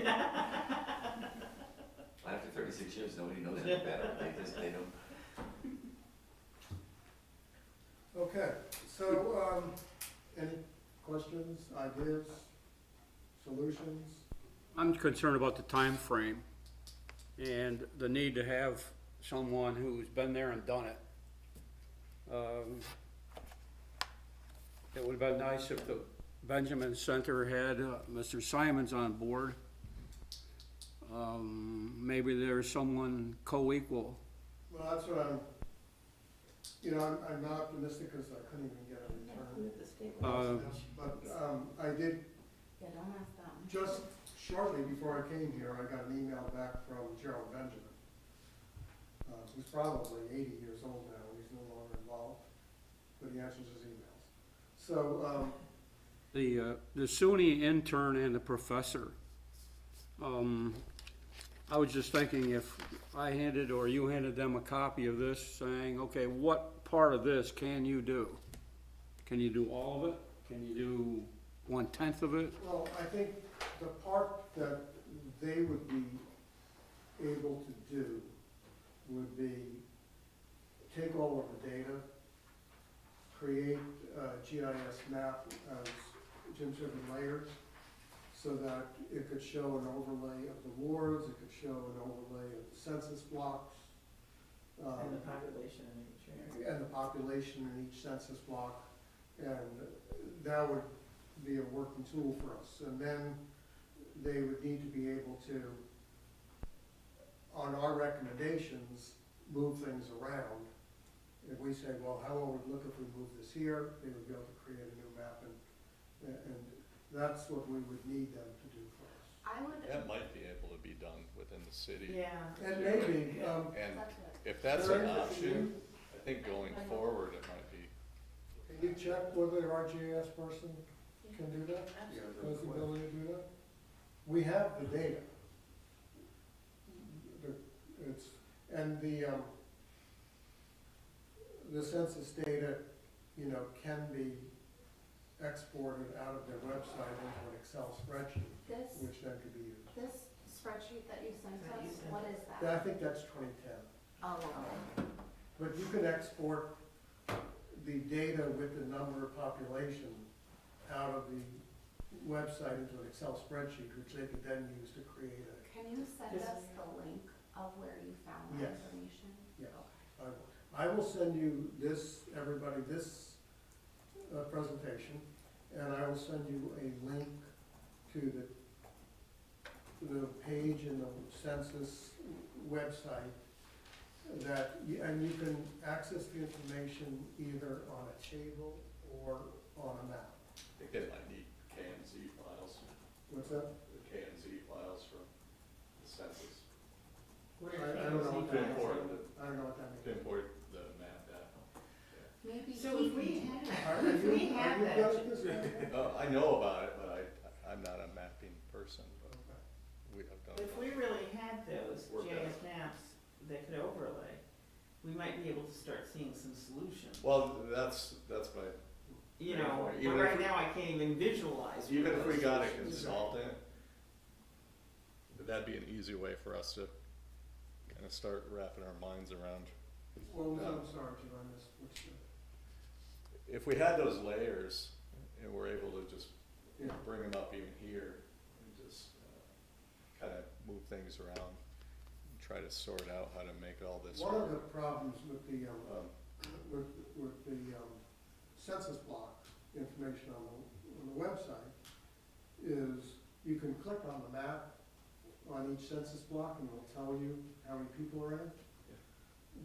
Speaker 9: After 36 years, nobody knows any better, they don't.
Speaker 1: okay, so, any questions, ideas, solutions?
Speaker 3: I'm concerned about the time frame and the need to have someone who's been there and done it. It would've been nice if the Benjamin Center had Mr. Simons on board. Maybe there's someone co-equal.
Speaker 1: Well, that's what I'm not optimistic because I couldn't even get a return.
Speaker 2: The state
Speaker 1: But, I did,
Speaker 6: Yeah, don't ask them.
Speaker 1: just shortly before I came here, I got an email back from Gerald Benjamin, who's probably 80 years old now, and he's no longer involved, but he answers his emails. So,
Speaker 3: The SUNY intern and the professor, I was just thinking if I handed or you handed them a copy of this saying, okay, what part of this can you do? Can you do all of it? Can you do 1/10 of it?
Speaker 1: well, I think the part that they would be able to do would be take all of the data, create a GIS map, as Jim said, in layers, so that it could show an overlay of the wards, it could show an overlay of the census blocks.
Speaker 7: And the population in each area.
Speaker 1: And the population in each census block, and that would be a working tool for us. And then they would need to be able to, on our recommendations, move things around. If we say, well, how will it look if we move this here, they would be able to create a new map, and that's what we would need them to do for us.
Speaker 6: I would,
Speaker 4: That might be able to be done within the city.
Speaker 7: Yeah.
Speaker 1: And maybe,
Speaker 4: And
Speaker 6: that's it.
Speaker 4: if that's
Speaker 1: Sure.
Speaker 4: an option, I think going forward, it might be.
Speaker 1: can you check whether our GIS person can do that?
Speaker 2: Absolutely.
Speaker 1: Has the ability to do that? We have the data. And the census data, can be exported out of their website into an Excel spreadsheet,
Speaker 6: This,
Speaker 1: which then could be used.
Speaker 6: this spreadsheet that you sent
Speaker 7: That you
Speaker 6: us,
Speaker 7: sent.
Speaker 6: what is
Speaker 1: I
Speaker 6: that?
Speaker 1: think that's 2010.
Speaker 6: Oh, okay.
Speaker 1: But you can export the data with the number of population out of the website into an Excel spreadsheet, which they could then use to create a,
Speaker 6: Can you send
Speaker 7: This-
Speaker 6: us the link of where you found that
Speaker 1: Yes.
Speaker 6: information?
Speaker 1: yes. I will send you this, everybody, this presentation, and I will send you a link to the page in the census website that, and you can access the information either on a table or on a map.
Speaker 4: I think they might need K and Z files,
Speaker 1: What's that?
Speaker 4: the K and Z files from the census.
Speaker 7: What
Speaker 1: I
Speaker 7: are
Speaker 1: don't know what
Speaker 7: KZ
Speaker 1: that
Speaker 7: files?
Speaker 1: I don't know what that
Speaker 4: To
Speaker 1: means.
Speaker 4: import the map data.
Speaker 6: Maybe
Speaker 7: So
Speaker 6: he
Speaker 7: if we
Speaker 6: can
Speaker 7: had,
Speaker 1: Are
Speaker 7: if
Speaker 1: you-
Speaker 7: we had
Speaker 1: are you
Speaker 7: that,
Speaker 1: good at this, Andrew?
Speaker 4: I know about it, but I'm not a mapping person, but
Speaker 1: Okay.
Speaker 4: we have done.
Speaker 7: if we really had those
Speaker 4: Work on
Speaker 7: GIS maps that could overlay, we might be able to start seeing some solutions.
Speaker 4: Well, that's my,
Speaker 7: You
Speaker 4: Fair
Speaker 7: know,
Speaker 4: point.
Speaker 7: but
Speaker 4: Even if
Speaker 7: right
Speaker 4: we-
Speaker 7: now I can't even visualize.
Speaker 4: even
Speaker 7: what
Speaker 4: if we
Speaker 7: those
Speaker 4: got a
Speaker 7: solutions are.
Speaker 4: consultant, that'd be an easy way for us to kind of start wrapping our minds around.
Speaker 1: Well, I'm sorry, Jim, I missed, what's the,
Speaker 4: If we had those layers and we're able to just
Speaker 1: yeah.
Speaker 4: bring them up even here and just kind of move things around, and try to sort out how to make all this
Speaker 1: One of
Speaker 4: work.
Speaker 1: the problems with the,
Speaker 4: Um,
Speaker 1: with the census block information on the website is you can click on the map on each census block and it'll tell you how many people are in it.
Speaker 4: Yeah.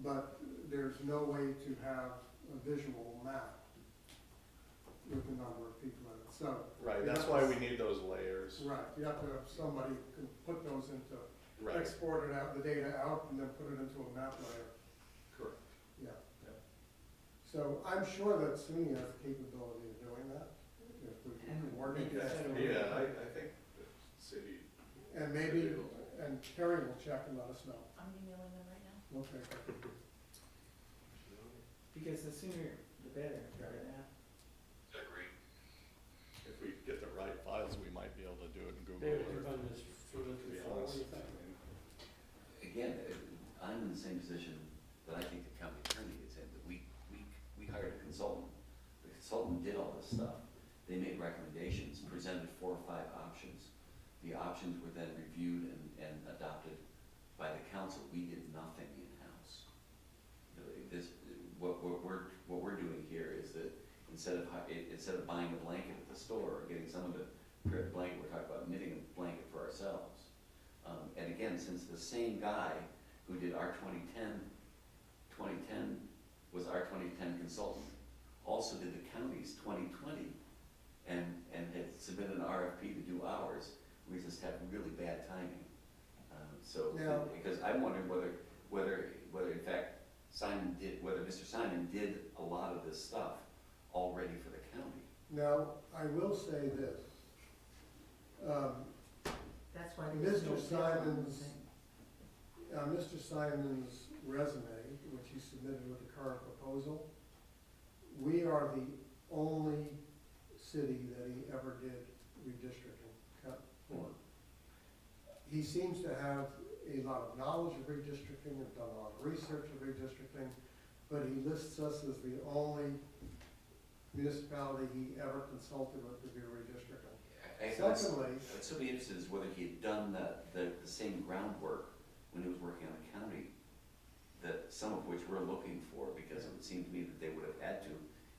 Speaker 1: But there's no way to have a visual map with the number of people in it. So,
Speaker 4: Right, that's why we need those layers.
Speaker 1: right, you have to have somebody who can put those into,
Speaker 4: Right,
Speaker 1: export it out, the data out, and then put it into a map layer.
Speaker 4: correct.
Speaker 1: Yeah.
Speaker 4: Yeah.
Speaker 1: So I'm sure that SUNY has the capability of doing that, if we can coordinate that.
Speaker 4: Yeah, I think the city.
Speaker 1: And maybe, and Terry will check and let us know.
Speaker 2: I'm emailing them right now.
Speaker 1: Okay.
Speaker 7: Because the sooner the better, yeah.
Speaker 5: Agreed.
Speaker 4: If we get the right files, we might be able to do it in Google
Speaker 3: David, you've
Speaker 4: Earth,
Speaker 3: done this for the,
Speaker 4: to be
Speaker 3: what do
Speaker 4: honest.
Speaker 3: you think?
Speaker 9: Again, I'm in the same position that I think the county attorney is in, that we hired a consultant. The consultant did all this stuff. They made recommendations, presented 4 or 5 options. The options were then reviewed and adopted by the council. We did nothing in-house. What we're doing here is that instead of buying a blanket at the store or getting someone to print a blanket, we're talking about knitting a blanket for ourselves. And again, since the same guy who did our 2010 was our 2010 consultant, also did the county's 2020 and had submitted an RFP to do ours, we just have really bad timing.
Speaker 1: Now-
Speaker 9: Because I'm wondering whether in fact whether Mr. Simon did a lot of this stuff already for the county.
Speaker 1: Now, I will say this.
Speaker 6: That's why there's no
Speaker 1: Mr.
Speaker 6: bill on the
Speaker 1: Simon's,
Speaker 6: thing.
Speaker 1: Mr. Simon's resume, which he submitted with the current proposal, we are the only city that he ever did redistricting for. He seems to have a lot of knowledge of redistricting, and done a lot of research of redistricting, but he lists us as the only municipality he ever consulted with to do redistricting.
Speaker 9: I'd
Speaker 1: Secondly,
Speaker 9: still be interested as whether he had done the same groundwork when he was working on the county, that some of which we're looking for, because it would seem to me that they would have had to,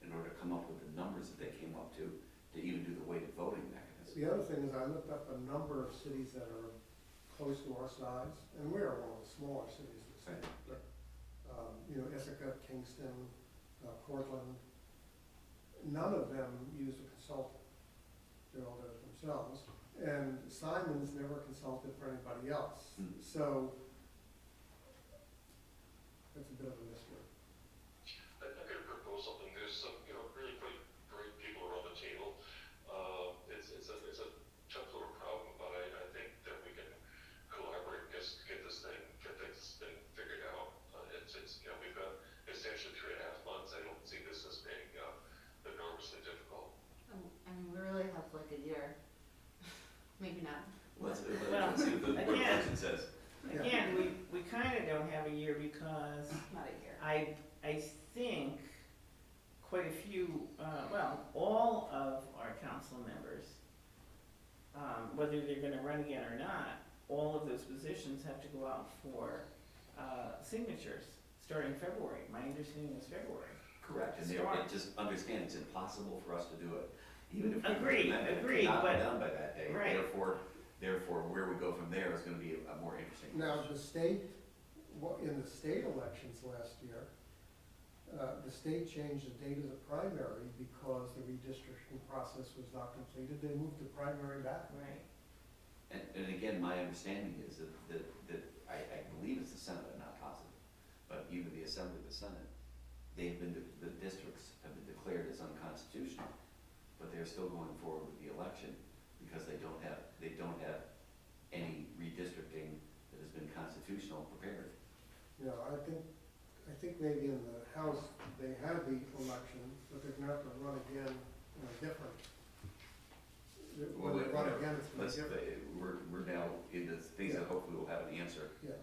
Speaker 9: in order to come up with the numbers that they came up to even do the weighted voting mechanism.
Speaker 1: the other thing is I looked up a number of cities that are close to our size, and we are one of the smaller cities in the state, but, Ithaca, Kingston, Portland, none of them use a consultant. They all do it themselves, and Simon's never consulted for anybody else, so that's a bit of a mystery.
Speaker 5: I'm going to propose something. There's some, really great people around the table. It's a tough little problem, but I think that we can collaborate, just get this thing figured out. We've got essentially 3.5 months. I don't see this as being enormously difficult.
Speaker 6: I mean, we really have like a year. Maybe not.
Speaker 9: Let's see
Speaker 7: Well,
Speaker 9: what the board
Speaker 7: again-
Speaker 9: person says.
Speaker 7: Again, we kind of don't have a year because
Speaker 6: Not a year.
Speaker 7: I think quite a few, all of our council members, whether they're gonna run again or not, all of those positions have to go out for signatures starting February. My understanding is February.
Speaker 9: Correct, and
Speaker 7: Storm.
Speaker 9: just understand, it's impossible for us to do it, even if we
Speaker 7: Agreed,
Speaker 9: recommend it,
Speaker 7: agreed,
Speaker 9: it cannot
Speaker 7: but-
Speaker 9: be done by that day.
Speaker 7: Right.
Speaker 9: Therefore, where we go from there is gonna be a more interesting.
Speaker 1: Now, the state, in the state elections last year, the state changed the date of the primary because the redistricting process was not completed. They moved the primary back.
Speaker 7: Right.
Speaker 9: And again, my understanding is that I believe it's the Senate, I'm not positive, but either the Assembly or the Senate, the districts have been declared as unconstitutional, but they're still going forward with the election because they don't have any redistricting that has been constitutional prepared.
Speaker 1: I think maybe in the House, they had the election, but they're gonna have to run again, different. When they run again, it's gonna be different.
Speaker 9: We're now into things that hopefully will have an answer.
Speaker 1: Yeah.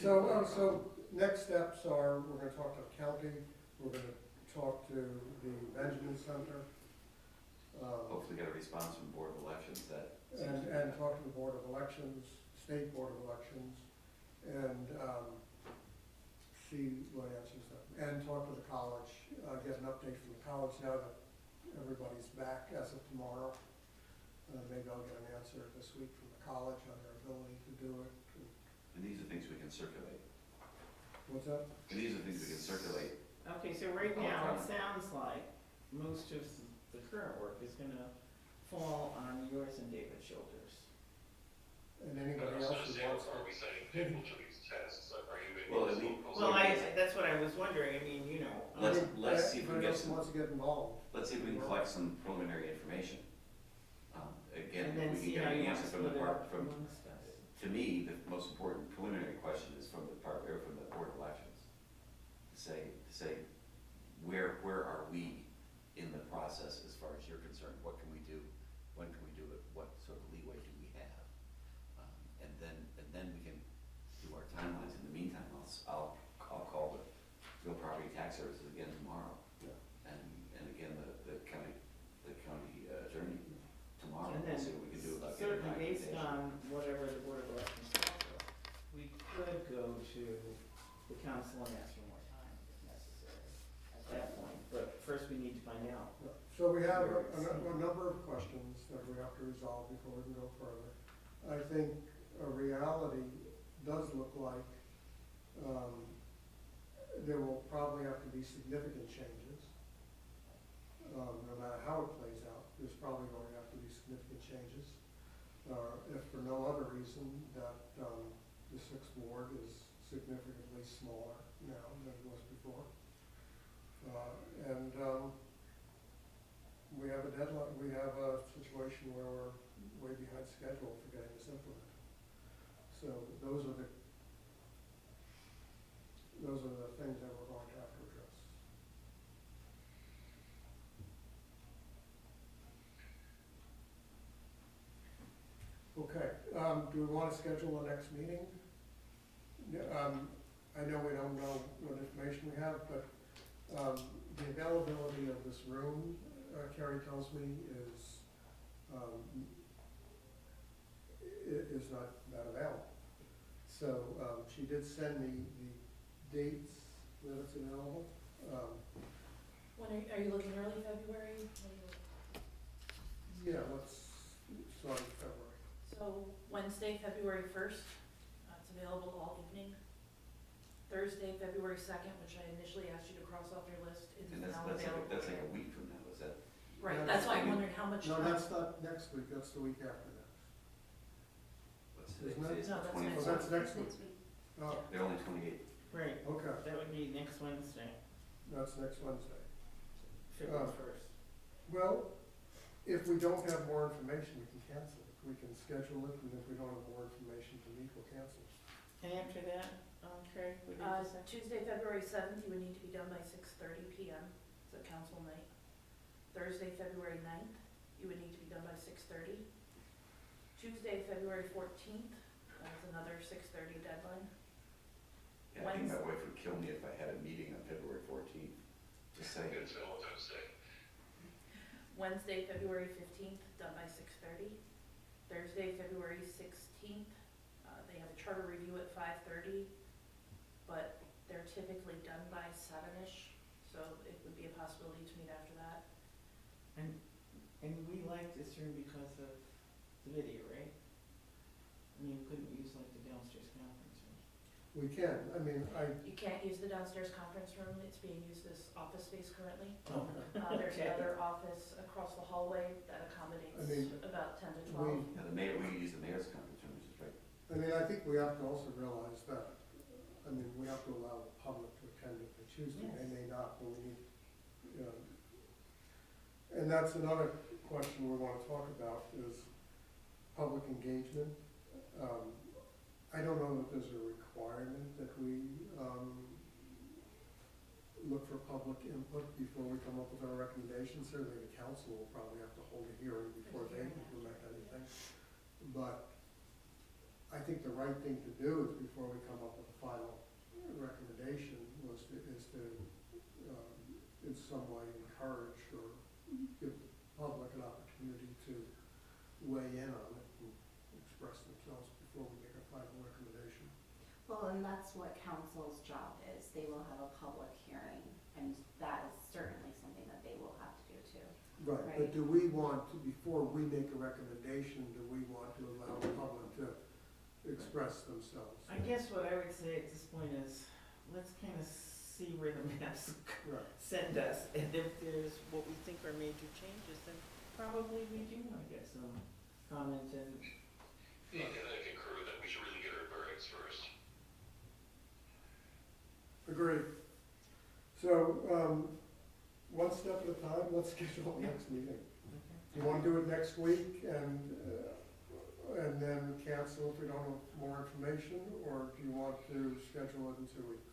Speaker 9: to-
Speaker 1: So next steps are, we're gonna talk to the county, we're gonna talk to the Benjamin Center,
Speaker 9: Hopefully get a response from Board of Elections that seems to be.
Speaker 1: and talk to the Board of Elections, State Board of Elections, and, see what answers them. And talk to the college, get an update from the college now that everybody's back as of tomorrow. Maybe I'll get an answer this week from the college on their ability to do it.
Speaker 9: And these are things we can circulate.
Speaker 1: What's that?
Speaker 9: And these are things we can circulate.
Speaker 7: Okay, so right now, it sounds like most of the current work is gonna fall on yours and David's shoulders.
Speaker 1: And
Speaker 5: I
Speaker 1: anybody
Speaker 5: was
Speaker 1: else
Speaker 5: gonna
Speaker 1: who
Speaker 5: say,
Speaker 1: wants
Speaker 5: are
Speaker 1: to.
Speaker 5: we sending people to these tests? Are you making
Speaker 9: Well,
Speaker 5: this
Speaker 9: at least-
Speaker 5: proposal?
Speaker 7: Well, that's what I was wondering, I mean, you know.
Speaker 9: Let's see if we
Speaker 1: Anybody
Speaker 9: get
Speaker 1: else who
Speaker 9: some,
Speaker 1: wants to get involved.
Speaker 9: let's see if we can collect some preliminary information. Again,
Speaker 7: And then
Speaker 9: if we
Speaker 7: see
Speaker 9: can
Speaker 7: how
Speaker 9: get
Speaker 7: you
Speaker 9: an
Speaker 7: want to
Speaker 9: answer from
Speaker 7: split
Speaker 9: the
Speaker 7: it
Speaker 9: part,
Speaker 7: up
Speaker 9: from,
Speaker 7: amongst us.
Speaker 9: to me, the most important preliminary question is from the part, or from the Board of Elections. To say, where are we in the process as far as you're concerned? What can we do? When can we do it? What sort of leeway do we have? And then we can do our timelines. In the meantime, I'll call the real property tax services again tomorrow.
Speaker 1: Yeah.
Speaker 9: And again, the county attorney tomorrow.
Speaker 7: And
Speaker 9: We'll
Speaker 7: then
Speaker 9: see what we can do about getting
Speaker 7: certainly based
Speaker 9: documentation.
Speaker 7: on whatever the Board of Elections calls for, we could go to the council and ask for more time if necessary at that point. But first we need to find out.
Speaker 1: So we have a number of questions that we have to resolve before we can go further. I think a reality does look like, there will probably have to be significant changes. No matter how it plays out, there's probably going to have to be significant changes. If for no other reason that, the sixth ward is significantly smaller now than it was before. We have a deadline, we have a situation where we're way behind schedule for getting this implemented. So those are the things that we're going to have to address. Okay, do we want to schedule the next meeting? I know we don't know what information we have, but, the availability of this room, Carrie tells me, is not that available. So, she did send me the dates that it's available.
Speaker 2: When are you looking early February? When are you-
Speaker 1: Yeah, let's start in February.
Speaker 2: So Wednesday, February 1st, it's available all evening. Thursday, February 2nd, which I initially asked you to cross off your list, is
Speaker 9: And
Speaker 2: now
Speaker 9: that's
Speaker 2: available.
Speaker 9: like a week from now, is that?
Speaker 2: Right,
Speaker 1: Yeah,
Speaker 2: that's why I'm
Speaker 9: we-
Speaker 2: wondering how much
Speaker 1: No,
Speaker 2: time.
Speaker 1: that's not next week, that's the week after next.
Speaker 9: What's today?
Speaker 1: Isn't it?
Speaker 9: Today's
Speaker 2: No,
Speaker 9: the
Speaker 2: that's
Speaker 9: 20th.
Speaker 1: Oh, that's next week. Oh,
Speaker 9: They're only 28.
Speaker 7: Right,
Speaker 1: okay,
Speaker 7: that would be next Wednesday,
Speaker 1: that's next Wednesday.
Speaker 7: February 1st.
Speaker 1: Well, if we don't have more information, we can cancel it. We can schedule it, and if we don't have more information to meet, we'll cancel it.
Speaker 7: And after that, Craig, what did you say?
Speaker 2: Tuesday, February 7th, you would need to be done by 6:30 PM, it's a council night. Thursday, February 9th, you would need to be done by 6:30. Tuesday, February 14th, that's another 6:30 deadline.
Speaker 9: Yeah, I think my wife would kill me if I had a meeting on February 14th. Just saying.
Speaker 5: Good, so what I'm saying.
Speaker 2: Wednesday, February 15th, done by 6:30. Thursday, February 16th, they have a charter review at 5:30, but they're typically done by 7-ish, so it would be a possibility to meet after that.
Speaker 7: And we like this room because of the video, right? I mean, you couldn't use like the downstairs conference room.
Speaker 1: We can, I mean,
Speaker 2: You can't use the downstairs conference room, it's being used as office space currently.
Speaker 7: Oh,
Speaker 2: There's
Speaker 7: okay.
Speaker 2: another office across the hallway that accommodates
Speaker 1: I mean,
Speaker 2: about 10 to 12.
Speaker 9: Yeah, the mayor, we use the mayor's conference room, which is right.
Speaker 1: I think we have to also realize that, we have to allow the public to attend if they choose to. They
Speaker 7: Yes.
Speaker 1: may not, but we need, and that's another question we want to talk about is public engagement. I don't know that there's a requirement that we, look for public input before we come up with our recommendations. Certainly the council will probably have to hold a hearing before they implement anything. But I think the right thing to do is before we come up with a final recommendation is to in some way encourage or give the public an opportunity to weigh in on it and express themselves before we make a final recommendation.
Speaker 6: Well, and that's what council's job is. They will have a public hearing, and that is certainly something that they will have to do too.
Speaker 1: Right, but do we want to, before we make a recommendation, do we want to allow the public to express themselves?
Speaker 7: I guess what I would say at this point is, let's kind of see where the maps
Speaker 1: Right.
Speaker 7: send us, and if there's what we think are major changes, then probably we do wanna get some comment and,
Speaker 5: And I concur that we should really get our bearings first.
Speaker 1: Agreed. So, one step at a time, let's schedule the next meeting. You wanna do it next week and then cancel if we don't have more information, or do you want to schedule it in 2 weeks?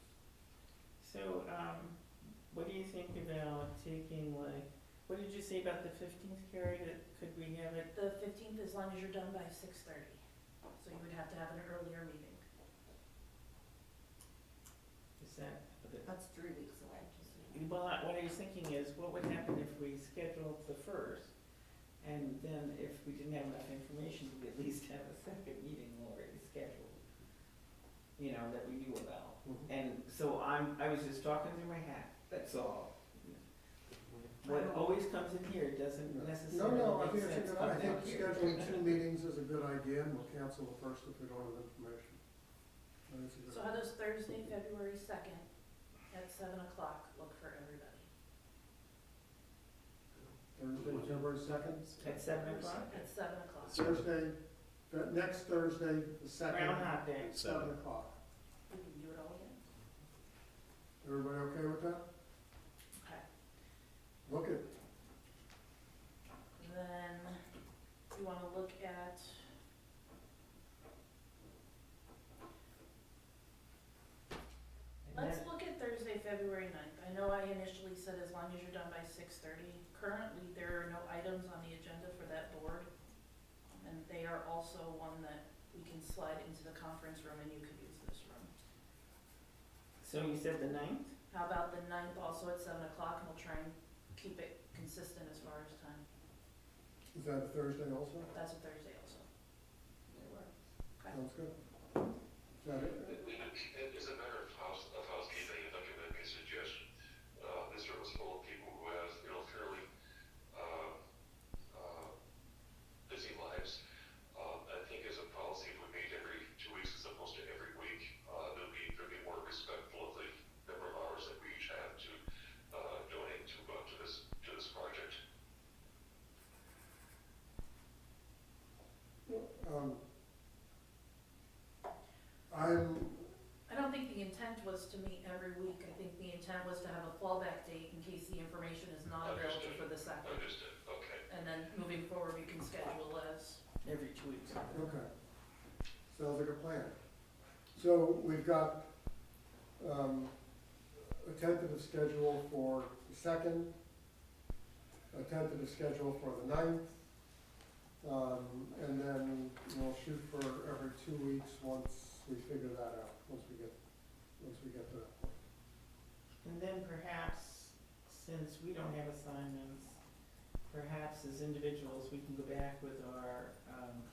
Speaker 7: so, what do you think about taking like, what did you say about the 15th, Carrie, that could we have it?
Speaker 2: The 15th, as long as you're done by 6:30. So you would have to have an earlier meeting.
Speaker 7: Is that,
Speaker 6: That's 3 weeks away, just so you know.
Speaker 7: well, what I was thinking is, what would happen if we scheduled the first? And then if we didn't have enough information, we at least have a second meeting already scheduled, you know, that we knew about. And so I was just talking through my hat, that's all. What always comes in here doesn't necessarily
Speaker 1: No, I
Speaker 7: make
Speaker 1: think
Speaker 7: sense
Speaker 1: it's a good, I
Speaker 7: coming
Speaker 1: think
Speaker 7: out here.
Speaker 1: scheduling 2 meetings is a good idea, and we'll cancel the first if we don't have information. I think it's a good
Speaker 2: So how
Speaker 1: idea.
Speaker 2: does Thursday, February 2nd at 7 o'clock look for everybody?
Speaker 1: Thursday, February 2nd?
Speaker 7: At 7 o'clock?
Speaker 2: At 7 o'clock.
Speaker 1: Thursday, next Thursday, the 2nd,
Speaker 7: Groundhog Day.
Speaker 1: 7 o'clock.
Speaker 2: We can do it all again.
Speaker 1: Everybody okay with that?
Speaker 2: Okay.
Speaker 1: Look at,
Speaker 2: Then you want to look at,
Speaker 7: And
Speaker 2: let's
Speaker 7: then-
Speaker 2: look at Thursday, February 9th. I know I initially said as long as you're done by 6:30. Currently, there are no items on the agenda for that board. And they are also one that we can slide into the conference room and you could use this room.
Speaker 7: So you said the 9th?
Speaker 2: How about the 9th also at 7 o'clock, and we'll try and keep it consistent as far as time.
Speaker 1: is that a Thursday also?
Speaker 2: That's a Thursday also. Okay.
Speaker 1: Sounds good. Is that it?
Speaker 5: As a matter of housekeeping, if I can make a suggestion, this room is full of people who have, fairly, busy lives. I think as a policy, if we made every 2 weeks as opposed to every week, there'd be more respectful of the number of hours that we each have to, donate to this project.
Speaker 2: I don't think the intent was to meet every week. I think the intent was to have a fallback date in case the information is not available for the second.
Speaker 5: Understood, okay.
Speaker 2: And then moving forward, we can schedule as,
Speaker 7: Every 2 weeks.
Speaker 1: Okay. Sounds like a plan. So we've got, a tentative schedule for the 2nd, a tentative schedule for the 9th, and then we'll shoot for every 2 weeks once we figure that out, once we get to that point.
Speaker 7: And then perhaps, since we don't have assignments, perhaps as individuals, we can go back with our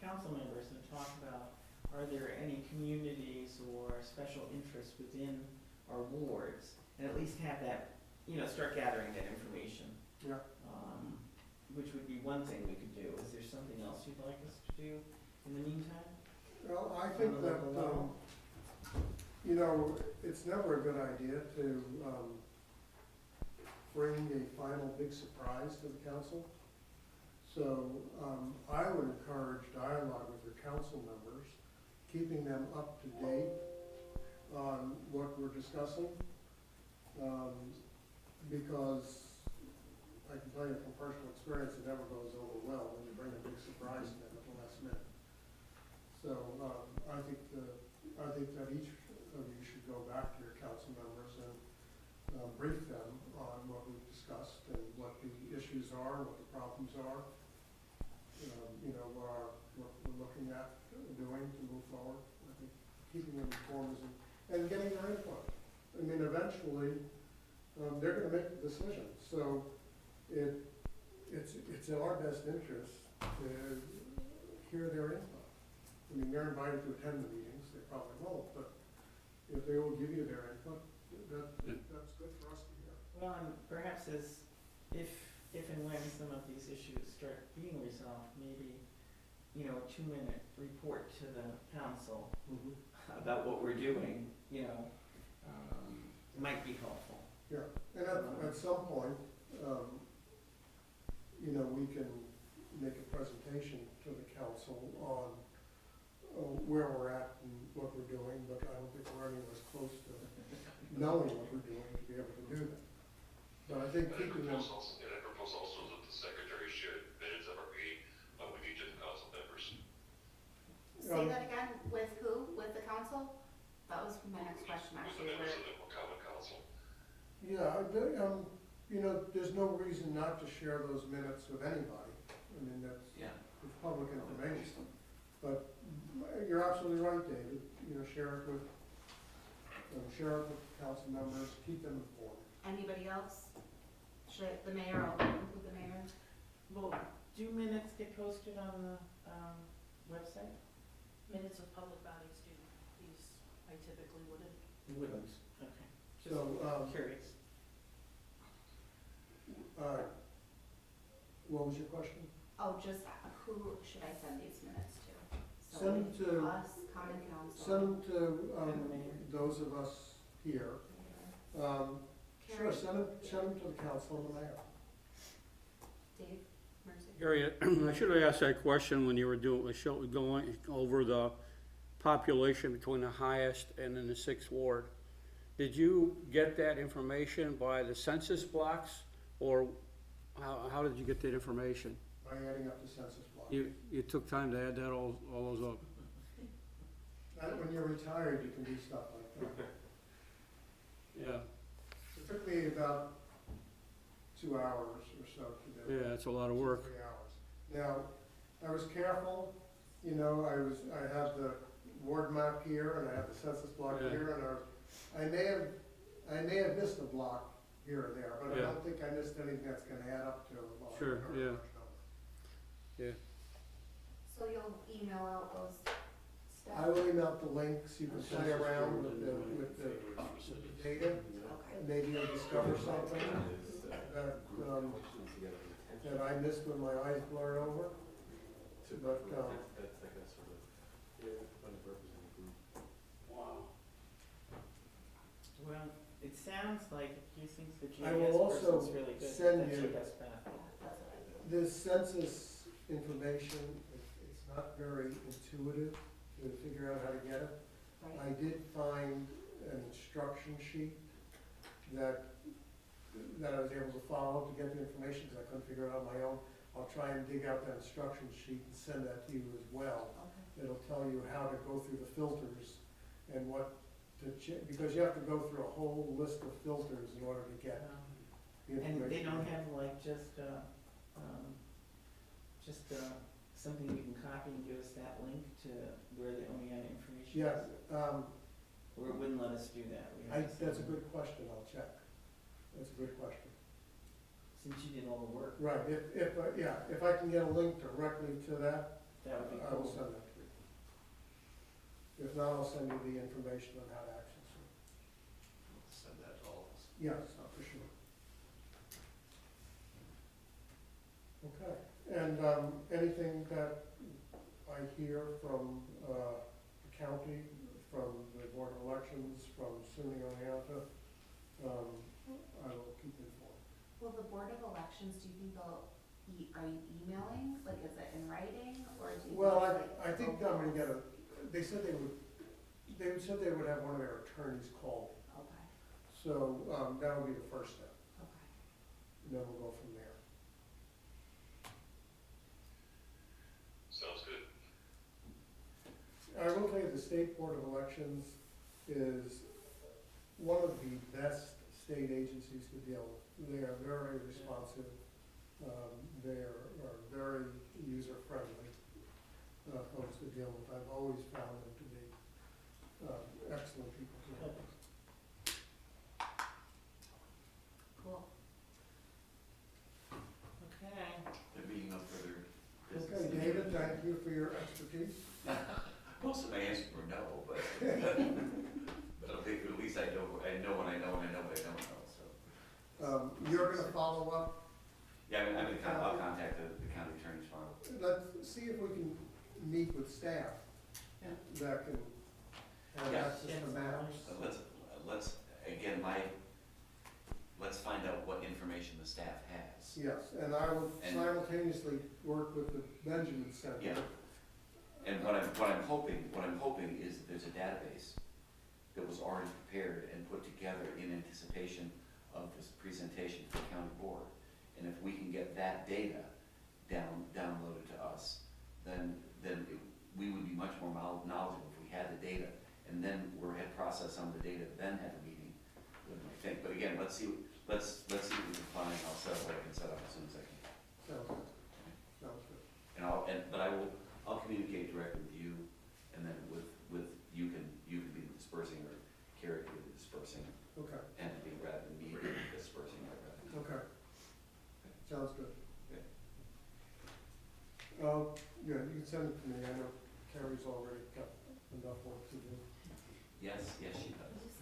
Speaker 7: council members and talk about, are there any communities or special interests within our wards? And at least have that, start gathering that information.
Speaker 1: Yeah.
Speaker 7: Which would be one thing we could do. Is there something else you'd like us to do in the meantime?
Speaker 1: Well, I think
Speaker 7: On a
Speaker 1: that,
Speaker 7: local level?
Speaker 1: it's never a good idea to bring a final big surprise to the council. So I would encourage dialogue with your council members, keeping them up to date on what we're discussing. Because I can tell you from personal experience, it never goes over well when you bring a big surprise to them at the last minute. So I think that each of you should go back to your council members and brief them on what we've discussed and what the issues are, what the problems are. What we're looking at doing to move forward. I think keeping them informed and getting their input. I mean, eventually, they're gonna make the decision, so it's in our best interest to hear their input. I mean, they're invited to attend the meetings, they probably won't, but if they will give you their input, that's good for us to hear.
Speaker 7: Well, and perhaps if and when some of these issues start being resolved, maybe, a 2-minute report to the council about what we're doing, might be helpful.
Speaker 1: Yeah, and at some point, we can make a presentation to the council on where we're at and what we're doing, but I don't think we're anywhere close to knowing what we're doing to be able to do that. But I think keeping them,
Speaker 5: And I propose also that the secretary share minutes of our meeting with each of the council members.
Speaker 6: Say that again, with who? With the council? That was my next question,
Speaker 5: With the
Speaker 6: actually.
Speaker 5: members
Speaker 6: Where-
Speaker 5: of the common council.
Speaker 1: yeah, you know, there's no reason not to share those minutes with anybody. I mean, that's,
Speaker 9: Yeah.
Speaker 1: it's public information. But you're absolutely right, David, you know, share it with council members, keep them informed.
Speaker 6: Anybody else? Should the mayor, I'll include the mayor?
Speaker 7: Well, do minutes get posted on the, website?
Speaker 2: Minutes of public bodies do, these, I typically wouldn't.
Speaker 7: You wouldn't, okay.
Speaker 1: So,
Speaker 7: Just curious.
Speaker 1: what was your question?
Speaker 6: Oh, just who should I send these minutes to? So
Speaker 1: Send them to-
Speaker 6: us, common council.
Speaker 1: Send them to,
Speaker 7: And the mayor.
Speaker 1: those of us here. Sure,
Speaker 6: Carrie,
Speaker 1: send them to the council and the mayor.
Speaker 6: Dave, Mercy.
Speaker 3: Gary, I should have asked that question when you were going over the population between the highest and then the 6th ward. Did you get that information by the census blocks, or how did you get that information?
Speaker 1: By adding up the census block.
Speaker 3: You took time to add that all those up?
Speaker 1: When you're retired, you can do stuff like that.
Speaker 3: Yeah,
Speaker 1: It took me about 2 hours or so to do.
Speaker 3: yeah, it's a lot of work.
Speaker 1: 3 hours. Now, I was careful, you know, I had the ward map here, and I had the census block
Speaker 3: Yeah.
Speaker 1: here, and I may have missed a block here or there, but I
Speaker 3: Yeah.
Speaker 1: don't think I missed anything that's gonna add up to a large,
Speaker 3: Sure,
Speaker 1: large
Speaker 3: yeah.
Speaker 1: number.
Speaker 6: So you'll email out those steps?
Speaker 1: I will email out the links, you can play around with the data,
Speaker 6: Okay.
Speaker 1: and maybe you'll discover something that I missed when my eyes blurred over. But,
Speaker 3: Wow.
Speaker 7: Well, it sounds like if you think the
Speaker 1: I will
Speaker 7: GIS
Speaker 1: also
Speaker 7: person's really good,
Speaker 1: send
Speaker 7: that's
Speaker 1: you-
Speaker 7: your best bet.
Speaker 6: Yeah, that's what I did.
Speaker 1: this census information, it's not very intuitive to figure out how to get it.
Speaker 6: Right.
Speaker 1: I did find an instruction sheet that I was able to follow to get the information, because I couldn't figure it out on my own. I'll try and dig out that instruction sheet and send that to you as well.
Speaker 6: Okay.
Speaker 1: It'll tell you how to go through the filters and what to because you have to go through a whole list of filters in order to get the information.
Speaker 7: And they don't have like just something you can copy and give us that link to where the OEI information is?
Speaker 1: Yes,
Speaker 7: Or it wouldn't let us do that? We have to
Speaker 1: that's a
Speaker 7: send-
Speaker 1: good question, I'll check. That's a good question.
Speaker 7: Since you did all the work,
Speaker 1: Right, if I can get a link directly to that,
Speaker 7: that would be
Speaker 1: I will
Speaker 7: cool.
Speaker 1: send that to you. If not, I'll send you the information on how to access it.
Speaker 4: Send that to all of us.
Speaker 1: Yes, for sure. Okay, and anything that I hear from the county, from the Board of Elections, from SUNY Oneonta, I will keep informed.
Speaker 6: Well, the Board of Elections, do you think they'll, are you emailing? Like, is it in writing, or do you?
Speaker 1: Well,
Speaker 6: think it's,
Speaker 1: I think I'm gonna get they said they would have one of their attorneys call.
Speaker 6: Okay,
Speaker 1: So, that will be the first step,
Speaker 6: okay.
Speaker 1: and then we'll go from there.
Speaker 5: Sounds good.
Speaker 1: I will tell you, the State Board of Elections is one of the best state agencies to deal with. They are very responsive, they are very user-friendly, folks to deal with. I've always found them to be, excellent people to deal with.
Speaker 6: Cool.
Speaker 7: Okay.
Speaker 9: There being no further business.
Speaker 1: Okay, David, thank you for your expertise.
Speaker 9: Most of my answers were no, but, but at least I know what I know and I know what I don't know, so.
Speaker 1: You're gonna follow up.
Speaker 9: Yeah, I'll contact the county attorney tomorrow.
Speaker 1: Let's see if we can meet with staff
Speaker 9: Yeah.
Speaker 1: that can have
Speaker 9: Yeah.
Speaker 1: access to maps.
Speaker 9: Let's, again, let's find out what information the staff has. process.
Speaker 1: Yes, and I will
Speaker 9: And-
Speaker 1: simultaneously work with the Benjamin Center.
Speaker 9: Yeah. And what I'm hoping is that there's a database that was already prepared and put together in anticipation of this presentation to the county board. And if we can get that data downloaded to us, then we would be much more knowledgeable if we had the data. And then had processed some of the data, then have a meeting, I think. But again, let's see what we can find. I'll set up what I can set up as soon as I can.
Speaker 1: Sounds good. Sounds good.
Speaker 9: But I'll communicate directly with you, and then with you can be the dispersing, or Carrie can be the dispersing
Speaker 1: Okay,
Speaker 9: entity rather than me being the dispersing entity.
Speaker 1: okay. Sounds good.
Speaker 9: Okay.
Speaker 1: Yeah, you can send it to me. I know Carrie's already got enough work to do.
Speaker 9: Yes, she does.
Speaker 6: Did you